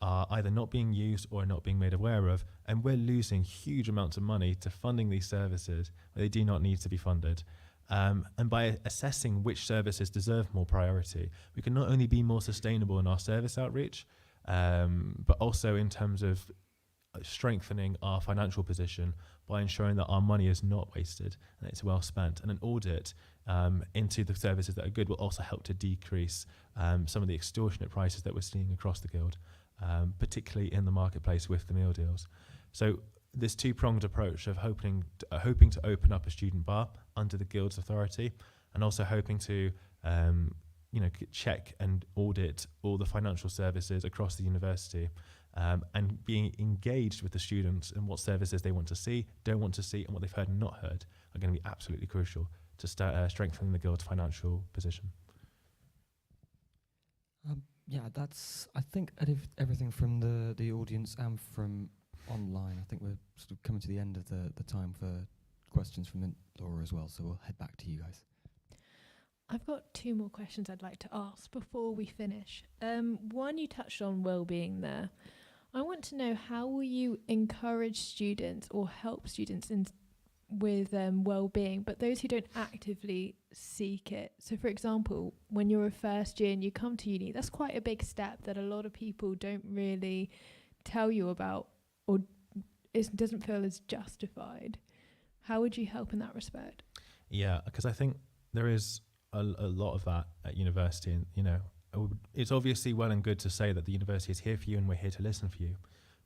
are either not being used or not being made aware of, and we're losing huge amounts of money to funding these services where they do not need to be funded. And by assessing which services deserve more priority, we can not only be more sustainable in our service outreach, but also in terms of strengthening our financial position by ensuring that our money is not wasted and it's well spent. And an audit into the services that are good will also help to decrease some of the extortionate prices that we're seeing across the Guild, particularly in the marketplace with the meal deals. So this two-pronged approach of hoping to open up a student bar under the Guild's authority, and also hoping to check and audit all the financial services across the university, and being engaged with the students and what services they want to see, don't want to see, and what they've heard and not heard are going to be absolutely crucial to start strengthening the Guild's financial position. That's, I think, everything from the audience and from online. I think we're sort of coming to the end of the time for questions from Laura as well, so we'll head back to you guys. I've got 2 more questions I'd like to ask before we finish. One, you touched on well-being there. I want to know, how will you encourage students or help students with well-being, but those who don't actively seek it? So, for example, when you're a first year and you come to uni, that's quite a big step that a lot of people don't really tell you about, or it doesn't feel as justified. How would you help in that respect? Yeah, because I think there is a lot of that at university, and it's obviously well and good to say that the university is here for you and we're here to listen for you.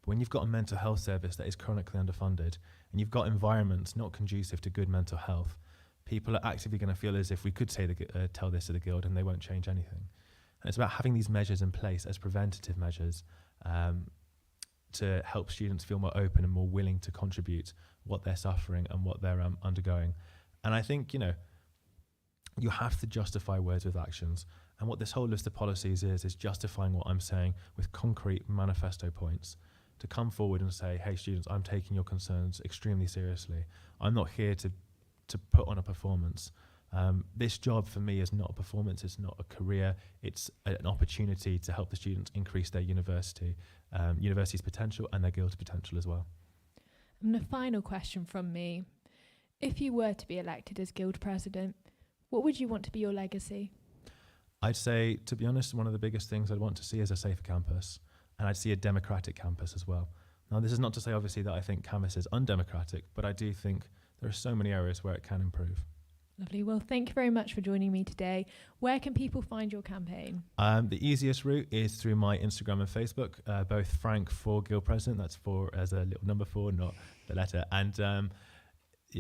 But when you've got a mental health service that is chronically underfunded, and you've got environments not conducive to good mental health, people are actively going to feel as if we could say tell this to the Guild and they won't change anything. And it's about having these measures in place as preventative measures to help students feel more open and more willing to contribute what they're suffering and what they're undergoing. And I think, you have to justify words with actions. And what this whole list of policies is justifying what I'm saying with concrete manifesto points, to come forward and say, hey, students, I'm taking your concerns extremely seriously. I'm not here to put on a performance. This job for me is not a performance, it's not a career, it's an opportunity to help the students increase their university's potential and their Guild's potential as well. And the final question from me, if you were to be elected as Guild President, what would you want to be your legacy? I'd say, to be honest, one of the biggest things I'd want to see is a safer campus, and I'd see a democratic campus as well. Now, this is not to say, obviously, that I think campus is undemocratic, but I do think there are so many areas where it can improve. Lovely. Well, thank you very much for joining me today. Where can people find your campaign? The easiest route is through my Instagram and Facebook, both Frank for Guild President, that's 4 as a little number 4, not the letter, and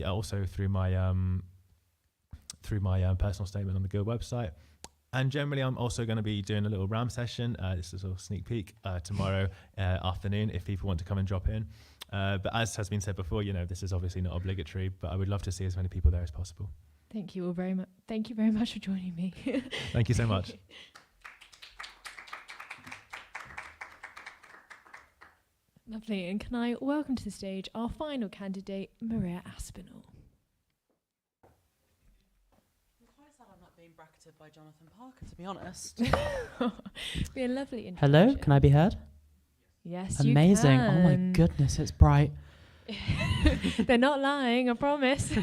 also through my personal statement on the Guild website. And generally, I'm also going to be doing a little RAM session. This is a little sneak peek tomorrow afternoon if people want to come and drop in. But as has been said before, this is obviously not obligatory, but I would love to see as many people there as possible. Thank you all very much. Thank you very much for joining me. Thank you so much. Lovely. And can I welcome to the stage our final candidate, Maria Aspinall. being bracketed by Jonathan Parker, to be honest. Be a lovely introduction. Hello, can I be heard? Yes, Amazing. you can. Oh my goodness, it's bright. They're not lying, I promise.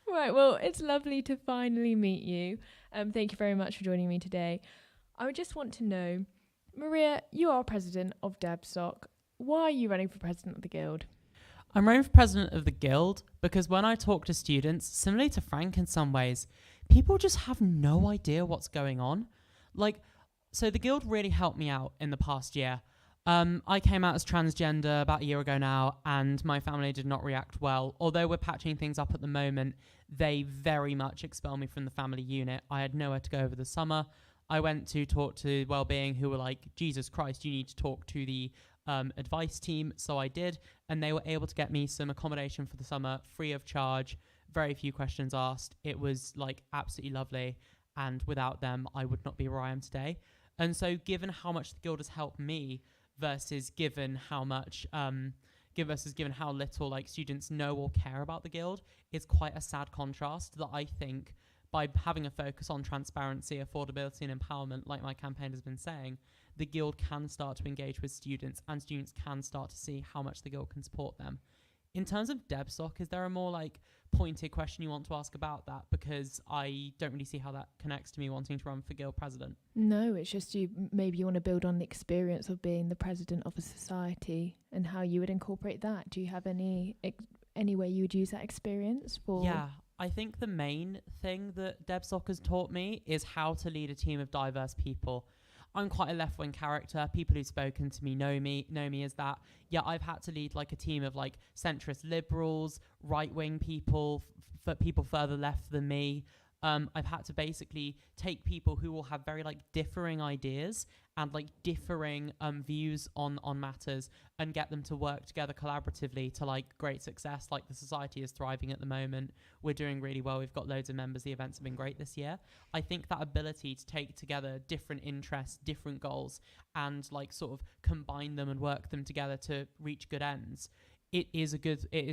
Right, well, it's lovely to finally meet you. Thank you very much for joining me today. I would just want to know, Maria, you are president of DebSoc. Why are you running for president of the Guild? I'm running for president of the Guild because when I talk to students, similarly to Frank in some ways, people just have no idea what's going on. So the Guild really helped me out in the past year. I came out as transgender about a year ago now, and my family did not react well. Although we're patching things up at the moment, they very much expelled me from the family unit. I had nowhere to go over the summer. I went to talk to Wellbeing, who were like, Jesus Christ, you need to talk to the advice team. So I did, and they were able to get me some accommodation for the summer, free of charge, very few questions asked. It was absolutely lovely, and without them, I would not be where I am today. And so given how much the Guild has helped me, versus given how little students know or care about the Guild, is quite a sad contrast that I think by having a focus on transparency, affordability and empowerment, like my campaign has been saying, the Guild can start to engage with students and students can start to see how much the Guild can support them. In terms of DebSoc, is there a more pointed question you want to ask about that? Because I don't really see how that connects to me wanting to run for Guild president. No, it's just maybe you want to build on the experience of being the president of a society and how you would incorporate that. Do you have any way you would use that experience for? Yeah, I think the main thing that DebSoc has taught me is how to lead a team of diverse people. I'm quite a left-wing character. People who've spoken to me know me as that. Yeah, I've had to lead a team of centrist liberals, right-wing people, people further left than me. I've had to basically take people who will have very differing ideas and differing views on matters and get them to work together collaboratively to great success. The society is thriving at the moment. We're doing really well. We've got loads of members. The events have been great this year. I think that ability to take together different interests, different goals, and sort of combine them and work them together to reach good ends. It is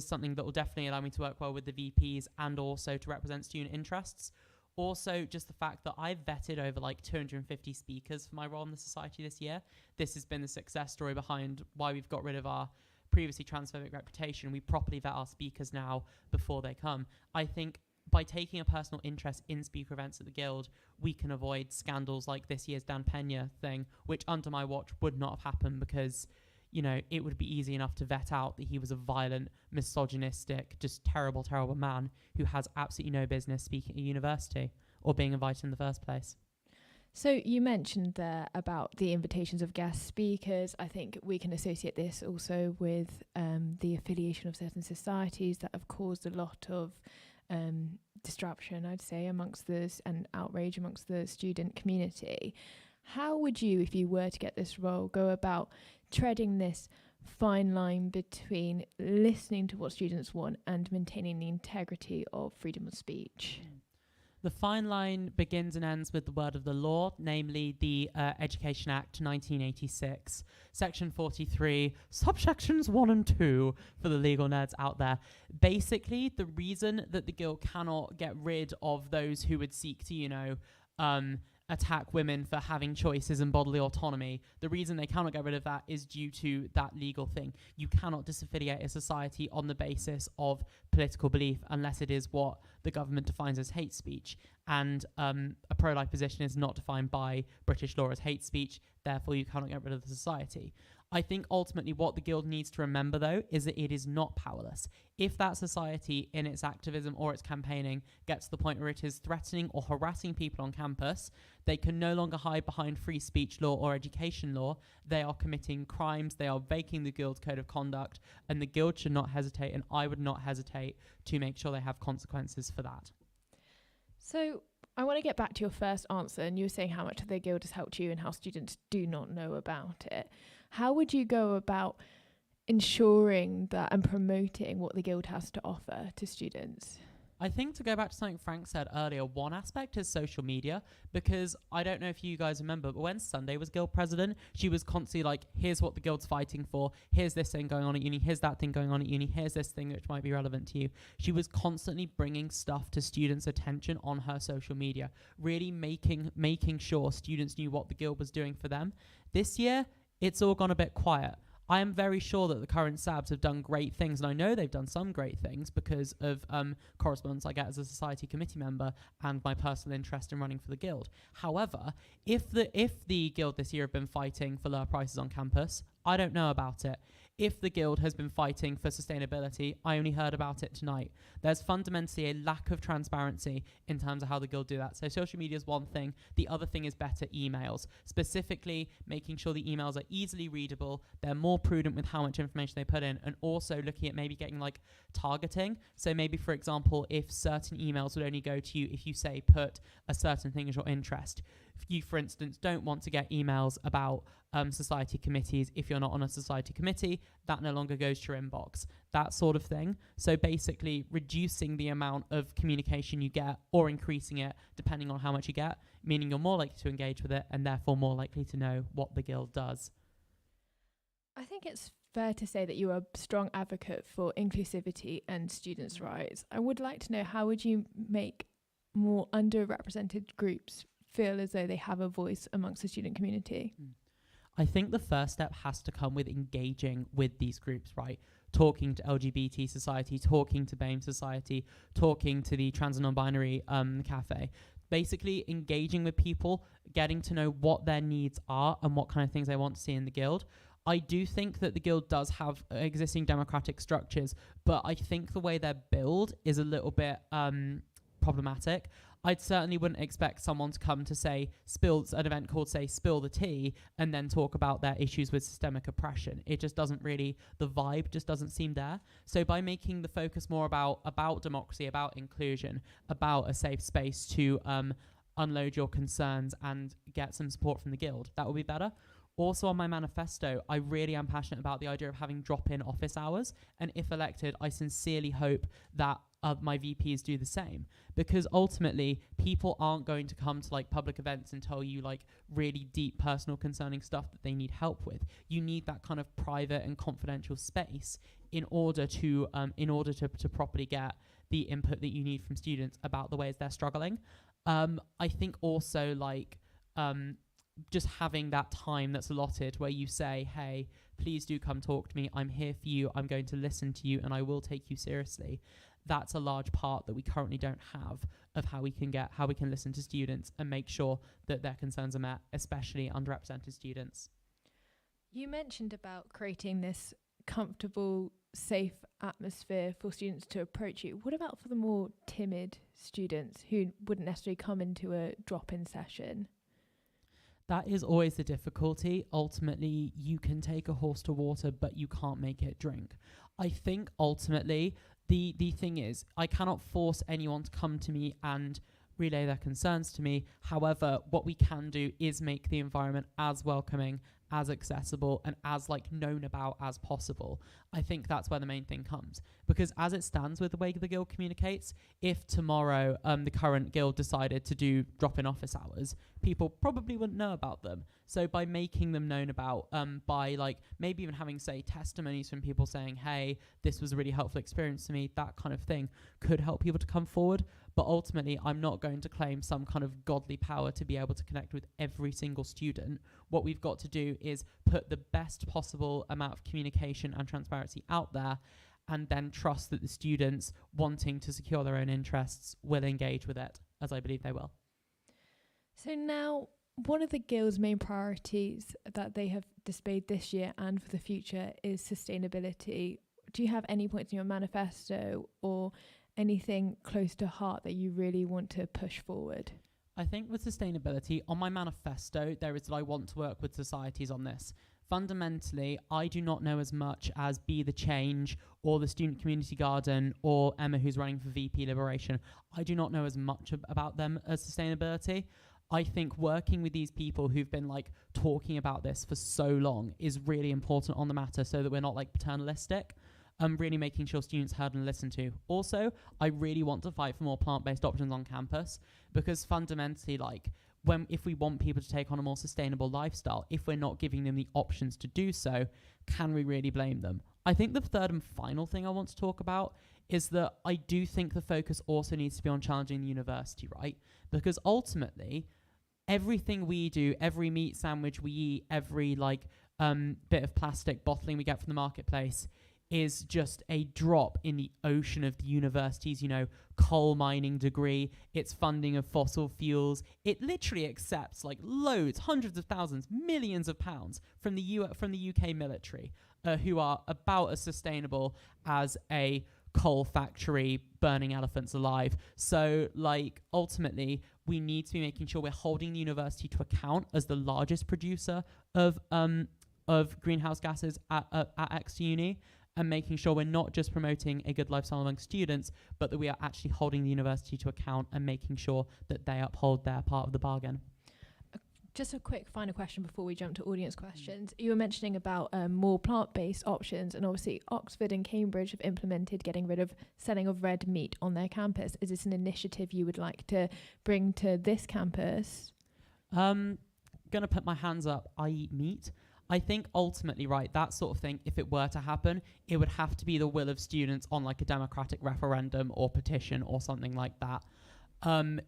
something that will definitely allow me to work well with the VPs and also to represent student interests. Also, just the fact that I've vetted over 250 speakers for my role in the society this year. This has been the success story behind why we've got rid of our previously transphobic reputation. We properly vet our speakers now before they come. I think by taking a personal interest in speaker events at the Guild, we can avoid scandals like this year's Dan Pena thing, which under my watch would not have happened because it would be easy enough to vet out that he was a violent, misogynistic, just terrible, terrible man who has absolutely no business speaking at a university or being invited in the first place. So you mentioned there about the invitations of guest speakers. I think we can associate this also with the affiliation of certain societies that have caused a lot of disruption, I'd say, and outrage amongst the student community. How would you, if you were to get this role, go about treading this fine line between listening to what students want and maintaining the integrity of freedom of speech? The fine line begins and ends with the word of the law, namely the Education Act 1986, Section 43, subsections 1 and 2 for the legal nerds out there. Basically, the reason that the Guild cannot get rid of those who would seek to, attack women for having choices and bodily autonomy, the reason they cannot get rid of that is due to that legal thing. You cannot disaffiliate a society on the basis of political belief unless it is what the government defines as hate speech. And a pro-life position is not defined by British law as hate speech, therefore you cannot get rid of the society. I think ultimately what the Guild needs to remember, though, is that it is not powerless. If that society in its activism or its campaigning gets to the point where it is threatening or harassing people on campus, they can no longer hide behind free speech law or education law. They are committing crimes, they are breaking the Guild's code of conduct, and the Guild should not hesitate, and I would not hesitate to make sure they have consequences for that. So I want to get back to your first answer, and you were saying how much the Guild has helped you and how students do not know about it. How would you go about ensuring that and promoting what the Guild has to offer to students? I think to go back to something Frank said earlier, one aspect is social media, because I don't know if you guys remember, but when Sunday was guild president, she was constantly like, here's what the guild's fighting for, here's this thing going on at uni, here's that thing going on at uni, here's this thing which might be relevant to you. She was constantly bringing stuff to students' attention on her social media, really making sure students knew what the guild was doing for them. This year, it's all gone a bit quiet. I am very sure that the current SABs have done great things, and I know they've done some great things because of correspondence I get as a society committee member and my personal interest in running for the guild. However, if the guild this year have been fighting for lower prices on campus, I don't know about it. If the guild has been fighting for sustainability, I only heard about it tonight. There's fundamentally a lack of transparency in terms of how the guild do that. So social media is one thing. The other thing is better emails, specifically making sure the emails are easily readable, they're more prudent with how much information they put in, and also looking at maybe getting like targeting. So maybe, for example, if certain emails would only go to you if you say put a certain thing as your interest. If you, for instance, don't want to get emails about society committees, if you're not on a society committee, that no longer goes to your inbox, that sort of thing. So basically reducing the amount of communication you get or increasing it depending on how much you get, meaning you're more likely to engage with it and therefore more likely to know what the guild does. I think it's fair to say that you are a strong advocate for inclusivity and students' rights. I would like to know, how would you make more underrepresented groups feel as though they have a voice amongst the student community? I think the first step has to come with engaging with these groups, right? Talking to LGBT society, talking to BAME society, talking to the trans and non-binary cafe. Basically engaging with people, getting to know what their needs are and what kind of things they want to see in the guild. I do think that the guild does have existing democratic structures, but I think the way they're built is a little bit problematic. I certainly wouldn't expect someone to come to say, an event called, say, Spill the Tea, and then talk about their issues with systemic oppression. It just doesn't really, the vibe just doesn't seem there. So by making the focus more about democracy, about inclusion, about a safe space to unload your concerns and get some support from the guild, that would be better. Also on my manifesto, I really am passionate about the idea of having drop-in office hours. And if elected, I sincerely hope that my VPs do the same, because ultimately people aren't going to come to like public events and tell you like really deep personal concerning stuff that they need help with. You need that kind of private and confidential space in order to properly get the input that you need from students about the ways they're struggling. I think also like just having that time that's allotted where you say, hey, please do come talk to me, I'm here for you, I'm going to listen to you, and I will take you seriously. That's a large part that we currently don't have of how we can listen to students and make sure that their concerns are met, especially underrepresented students. You mentioned about creating this comfortable, safe atmosphere for students to approach you. What about for the more timid students who wouldn't necessarily come into a drop-in session? That is always the difficulty. Ultimately, you can take a horse to water, but you can't make it drink. I think ultimately the thing is, I cannot force anyone to come to me and relay their concerns to me. However, what we can do is make the environment as welcoming, as accessible, and as like known about as possible. I think that's where the main thing comes, because as it stands with the way the guild communicates, if tomorrow the current guild decided to do drop-in office hours, people probably wouldn't know about them. So by making them known about, by like maybe even having, say, testimonies from people saying, hey, this was a really helpful experience to me, that kind of thing could help people to come forward. But ultimately, I'm not going to claim some kind of godly power to be able to connect with every single student. What we've got to do is put the best possible amount of communication and transparency out there, and then trust that the students wanting to secure their own interests will engage with it, as I believe they will. So now, one of the Guild's main priorities that they have displayed this year and for the future is sustainability. Do you have any points in your manifesto or anything close to heart that you really want to push forward? I think with sustainability, on my manifesto, there is that I want to work with societies on this. Fundamentally, I do not know as much as Be the Change or the Student Community Garden or Emma, who's running for VP Liberation. I do not know as much about them as sustainability. I think working with these people who've been like talking about this for so long is really important on the matter, so that we're not like paternalistic. really making sure students heard and listened to. Also, I really want to fight for more plant-based options on campus, because fundamentally, like, if we want people to take on a more sustainable lifestyle, if we're not giving them the options to do so, can we really blame them? I think the third and final thing I want to talk about is that I do think the focus also needs to be on challenging the university, right? Because ultimately, everything we do, every meat sandwich we eat, every bit of plastic bottling we get from the marketplace is just a drop in the ocean of the university's, coal mining degree, its funding of fossil fuels. It literally accepts loads, hundreds of thousands, millions of pounds from the UK military, who are about as sustainable as a coal factory burning elephants alive. So ultimately we need to be making sure we're holding the university to account as the largest producer of greenhouse gases at Exeter Uni, and making sure we're not just promoting a good lifestyle among students, but that we are actually holding the university to account and making sure that they uphold their part of the bargain. Just a quick final question before we jump to audience questions. You were mentioning about more plant-based options, and obviously Oxford and Cambridge have implemented getting rid of selling of red meat on their campus. Is this an initiative you would like to bring to this campus? Gonna put my hands up. I eat meat. I think ultimately, right, that sort of thing, if it were to happen, it would have to be the will of students on a democratic referendum or petition or something like that.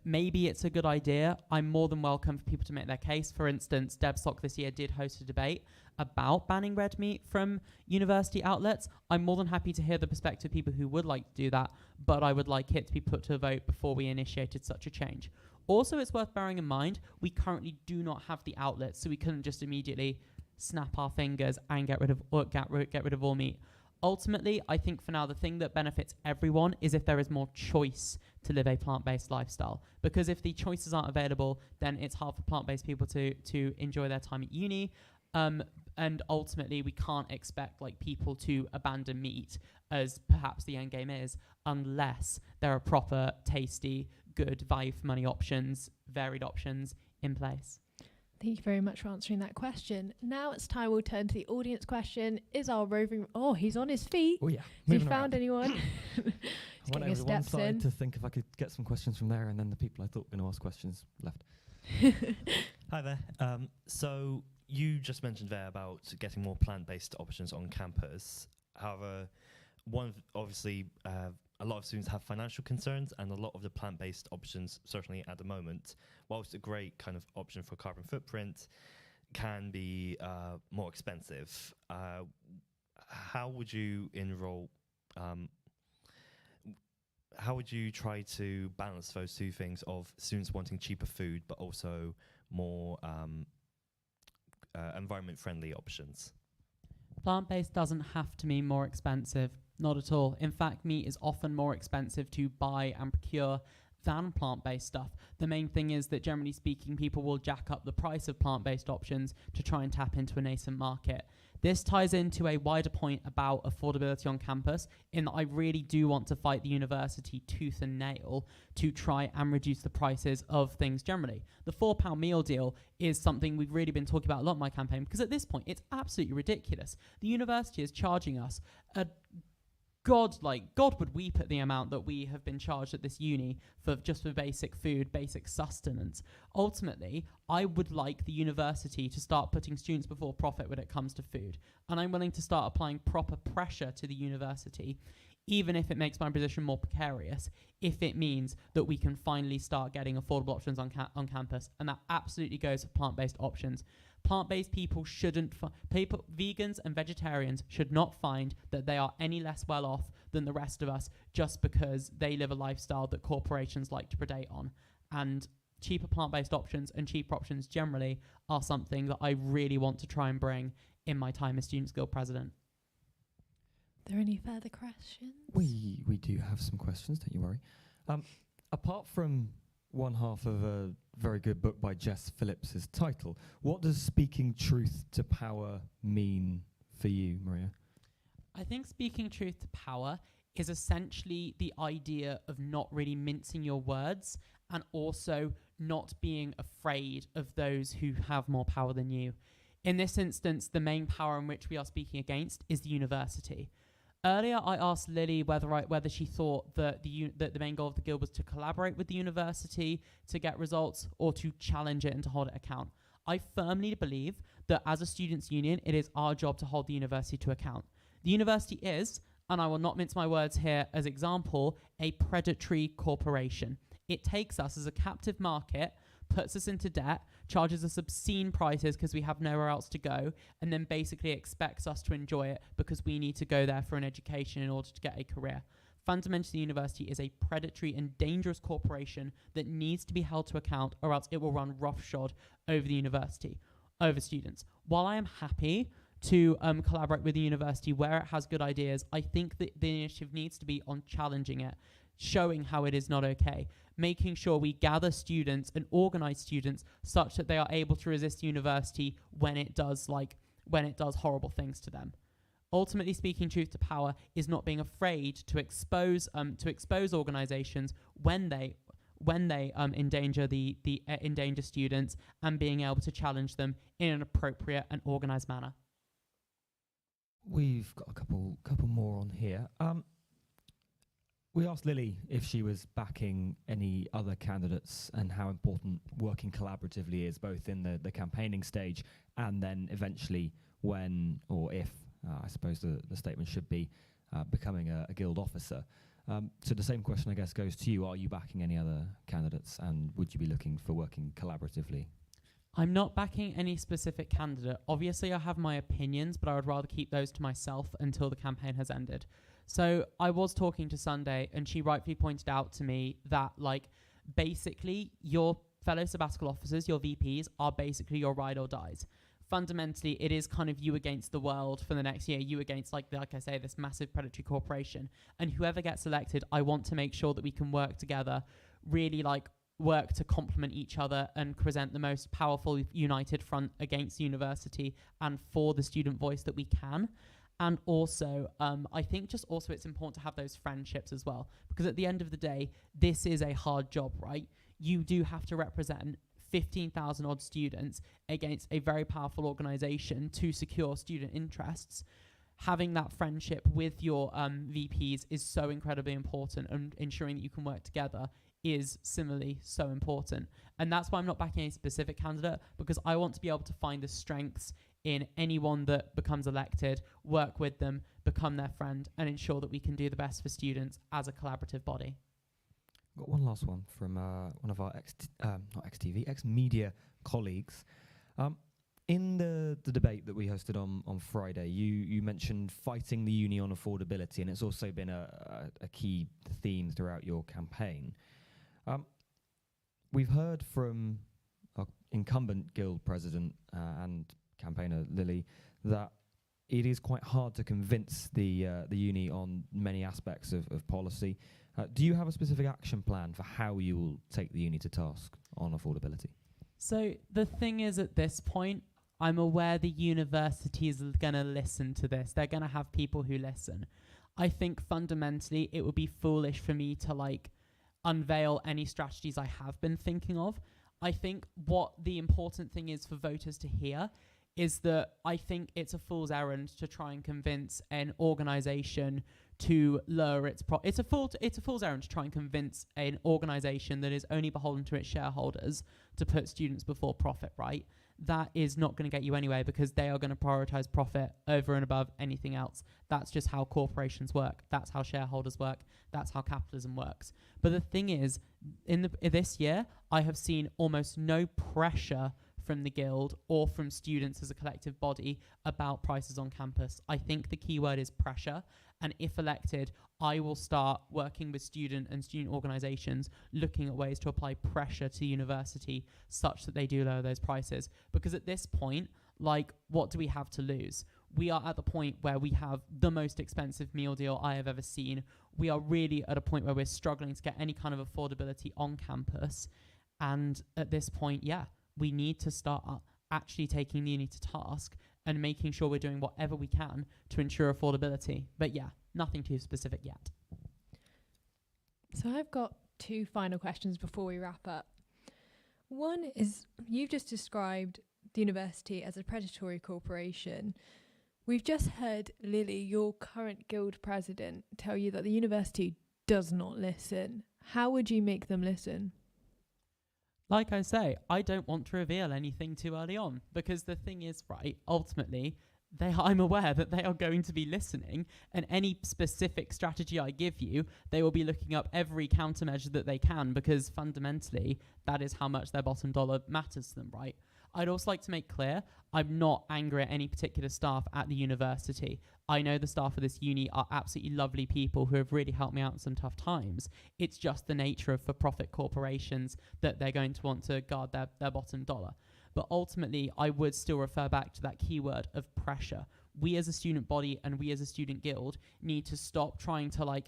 Maybe it's a good idea. I'm more than welcome for people to make their case. For instance, DevSoc this year did host a debate about banning red meat from university outlets. I'm more than happy to hear the perspective of people who would like to do that, but I would like it to be put to a vote before we initiated such a change. Also, it's worth bearing in mind, we currently do not have the outlets, so we couldn't just immediately snap our fingers and get rid of all meat. Ultimately, I think for now, the thing that benefits everyone is if there is more choice to live a plant-based lifestyle. Because if the choices aren't available, then it's hard for plant-based people to enjoy their time at uni. And ultimately, we can't expect people to abandon meat, as perhaps the end game is, unless there are proper, tasty, good value for money options, varied options in place. Thank you very much for answering that question. Now it's time we'll turn to the audience question. Is our roving... Oh, he's on his feet. Oh, yeah. Has he found anyone? I went over to one side to think if I could get some questions from there, and then the people I thought were going to ask questions left. Hi there. So you just mentioned there about getting more plant-based options on campus. However, obviously, a lot of students have financial concerns, and a lot of the plant-based options, certainly at the moment, whilst a great kind of option for carbon footprint, can be more expensive. How would you enroll? How would you try to balance those two things of students wanting cheaper food, but also more environment-friendly options? Plant-based doesn't have to mean more expensive. Not at all. In fact, meat is often more expensive to buy and procure than plant-based stuff. The main thing is that, generally speaking, people will jack up the price of plant-based options to try and tap into a nascent market. This ties into a wider point about affordability on campus, in that I really do want to fight the university tooth and nail to try and reduce the prices of things generally. The £4 meal deal is something we've really been talking about a lot in my campaign, because at this point it's absolutely ridiculous. The university is charging us God would weep at the amount that we have been charged at this uni for basic food, basic sustenance. Ultimately, I would like the university to start putting students before profit when it comes to food. And I'm willing to start applying proper pressure to the university, even if it makes my position more precarious, if it means that we can finally start getting affordable options on campus. And that absolutely goes for plant-based options. Plant-based people vegans and vegetarians should not find that they are any less well off than the rest of us just because they live a lifestyle that corporations like to predate on. And cheaper plant-based options and cheaper options generally are something that I really want to try and bring in my time as Students' Guild President. Are there any further questions? We do have some questions, don't you worry. Apart from one half of a very good book by Jess Phillips's title, what does speaking truth to power mean for you, Maria? I think speaking truth to power is essentially the idea of not really mincing your words, and also not being afraid of those who have more power than you. In this instance, the main power in which we are speaking against is the university. Earlier, I asked Lily whether she thought that that the main goal of the guild was to collaborate with the university to get results or to challenge it and to hold it account. I firmly believe that as a students' union, it is our job to hold the university to account. The university is, and I will not mince my words here as example, a predatory corporation. It takes us as a captive market, puts us into debt, charges us obscene prices because we have nowhere else to go, and then basically expects us to enjoy it because we need to go there for an education in order to get a career. Fundamentally, the university is a predatory and dangerous corporation that needs to be held to account, or else it will run roughshod over the university, over students. While I am happy to collaborate with the university where it has good ideas, I think that the initiative needs to be on challenging it, showing how it is not okay, making sure we gather students and organize students such that they are able to resist the university when it does horrible things to them. Ultimately, speaking truth to power is not being afraid to expose organizations when they endanger students, and being able to challenge them in an appropriate and organized manner. We've got a couple more on here. We asked Lily if she was backing any other candidates and how important working collaboratively is, both in the campaigning stage and then eventually when or if, I suppose the statement should be, becoming a guild officer. So the same question, I guess, goes to you. Are you backing any other candidates, and would you be looking for working collaboratively? I'm not backing any specific candidate. Obviously, I have my opinions, but I would rather keep those to myself until the campaign has ended. So I was talking to Sunday, and she rightfully pointed out to me that, basically, your fellow sabbatical officers, your VPs, are basically your ride or dies. Fundamentally, it is kind of you against the world for the next year, you against, like I say, this massive predatory corporation. And whoever gets elected, I want to make sure that we can work together, really work to complement each other and present the most powerful united front against the university and for the student voice that we can. And also, I think just also it's important to have those friendships as well, because at the end of the day, this is a hard job, right? You do have to represent 15,000 odd students against a very powerful organization to secure student interests. Having that friendship with your VPs is so incredibly important, and ensuring that you can work together is similarly so important. And that's why I'm not backing any specific candidate, because I want to be able to find the strengths in anyone that becomes elected, work with them, become their friend, and ensure that we can do the best for students as a collaborative body. Got one last one from one of our ex-media colleagues. In the debate that we hosted on Friday, you mentioned fighting the uni on affordability, and it's also been a key theme throughout your campaign. We've heard from our incumbent guild president and campaigner Lily that it is quite hard to convince the uni on many aspects of policy. Do you have a specific action plan for how you will take the uni to task on affordability? So the thing is, at this point, I'm aware the university is going to listen to this. They're going to have people who listen. I think fundamentally it would be foolish for me to unveil any strategies I have been thinking of. I think what the important thing is for voters to hear is that I think it's a fool's errand to try and convince an organisation to lower its it's a fool's errand to try and convince an organisation that is only beholden to its shareholders to put students before profit, right? That is not going to get you anywhere, because they are going to prioritise profit over and above anything else. That's just how corporations work. That's how shareholders work. That's how capitalism works. But the thing is, in this year, I have seen almost no pressure from the guild or from students as a collective body about prices on campus. I think the key word is pressure. And if elected, I will start working with student organisations, looking at ways to apply pressure to the university such that they do lower those prices. Because at this point, what do we have to lose? We are at the point where we have the most expensive meal deal I have ever seen. We are really at a point where we're struggling to get any kind of affordability on campus. And at this point, we need to start actually taking the uni to task and making sure we're doing whatever we can to ensure affordability. But nothing too specific yet. So I've got two final questions before we wrap up. One is, you've just described the university as a predatory corporation, We've just heard Lily, your current guild president, tell you that the university does not listen. How would you make them listen? Like I say, I don't want to reveal anything too early on, because the thing is, right, ultimately, I'm aware that they are going to be listening, and any specific strategy I give you, they will be looking up every countermeasure that they can, because fundamentally, that is how much their bottom dollar matters to them, right? I'd also like to make clear, I'm not angry at any particular staff at the university. I know the staff of this uni are absolutely lovely people who have really helped me out in some tough times. It's just the nature of for-profit corporations that they're going to want to guard their bottom dollar. But ultimately, I would still refer back to that keyword of pressure. We as a student body and we as a student guild need to stop trying to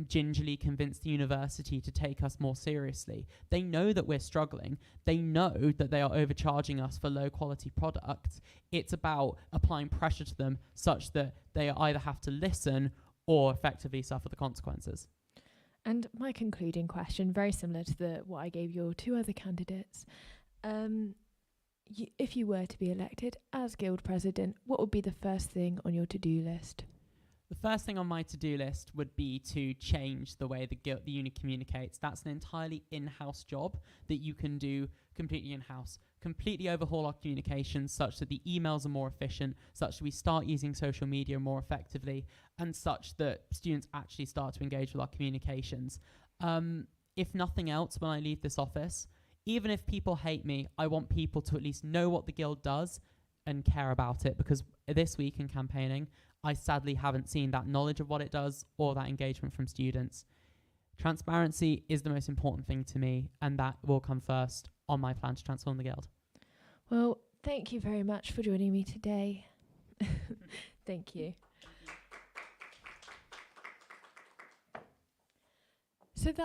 gingerly convince the university to take us more seriously. They know that we're struggling. They know that they are overcharging us for low quality products. It's about applying pressure to them such that they either have to listen or effectively suffer the consequences. And my concluding question, very similar to what I gave your two other candidates. If you were to be elected as guild president, what would be the first thing on your to-do list? The first thing on my to-do list would be to change the way the uni communicates. That's an entirely in-house job that you can do completely in-house. Completely overhaul our communications such that the emails are more efficient, such that we start using social media more effectively, and such that students actually start to engage with our communications. If nothing else, when I leave this office, even if people hate me, I want people to at least know what the guild does and care about it, because this week in campaigning, I sadly haven't seen that knowledge of what it does or that engagement from students. Transparency is the most important thing to me, and that will come first on my plan to transform the guild. Well, thank you very much for joining me today. Thank you. So do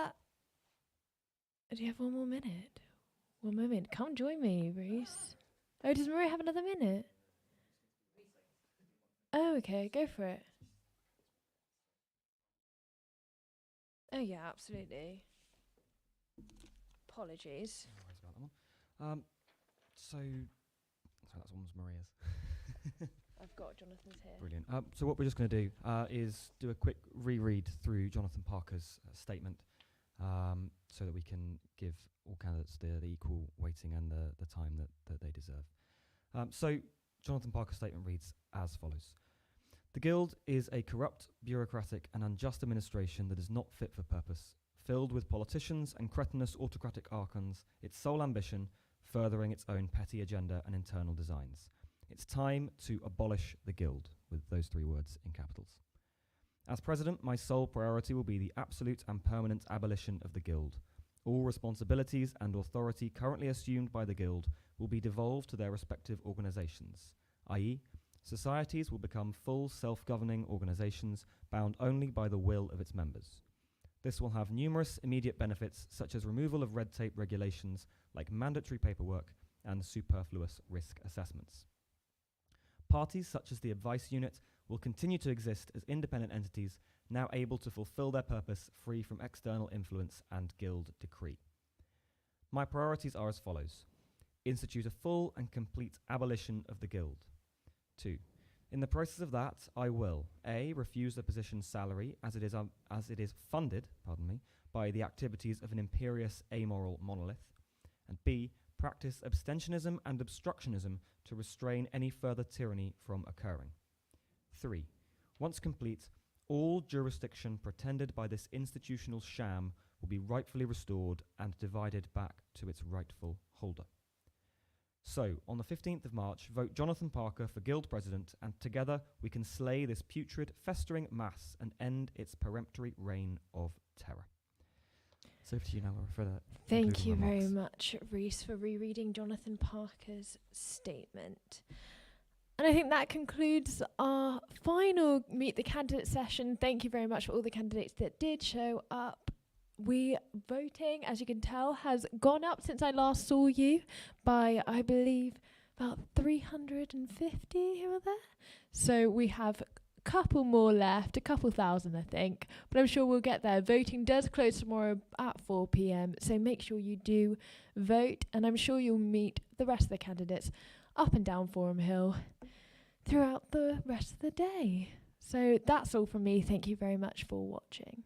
you have one more minute? One moment. Come join me, Reese. Oh, does Maria have another minute? Oh, okay, go for it. Oh, yeah, absolutely. Apologies. No worries about that one. Sorry, that's one was Maria's. I've got Jonathan's here. Brilliant. So what we're just going to do is do a quick reread through Jonathan Parker's statement, so that we can give all candidates the equal weighting and the time that they deserve. So Jonathan Parker's statement reads as follows. The Guild is a corrupt, bureaucratic and unjust administration that is not fit for purpose, filled with politicians and cretinous autocratic archons, its sole ambition furthering its own petty agenda and internal designs. It's time to abolish the Guild, with those three words in capitals. As president, my sole priority will be the absolute and permanent abolition of the Guild. All responsibilities and authority currently assumed by the Guild will be devolved to their respective organisations, i.e., societies will become full self-governing organisations bound only by the will of its members. This will have numerous immediate benefits, such as removal of red tape regulations like mandatory paperwork and superfluous risk assessments. Parties such as the Advice Unit will continue to exist as independent entities now able to fulfil their purpose free from external influence and Guild decree. My priorities are as follows. Institute a full and complete abolition of the Guild. 2. In the process of that, I will A. refuse the position's salary as it is funded, by the activities of an imperious, amoral monolith, and B. practice abstentionism and obstructionism to restrain any further tyranny from occurring. 3. Once complete, all jurisdiction pretended by this institutional sham will be rightfully restored and divided back to its rightful holder. So, on the 15th of March, vote Jonathan Parker for Guild President, and together we can slay this putrid, festering mass and end its peremptory reign of terror. So over to you now, Laura, for the Thank you concluding very remarks. much, Reese, for rereading Jonathan Parker's statement. And I think that concludes our final Meet the Candidate session. Thank you very much for all the candidates that did show up. Voting, as you can tell, has gone up since I last saw you by, I believe, about 350 who are there. So we have a couple more left, a couple thousand, I think. But I'm sure we'll get there. Voting does close tomorrow at 4 p.m. So make sure you do vote. And I'm sure you'll meet the rest of the candidates up and down Forum Hill. throughout the rest of the day. So that's all from me. Thank you very much for watching.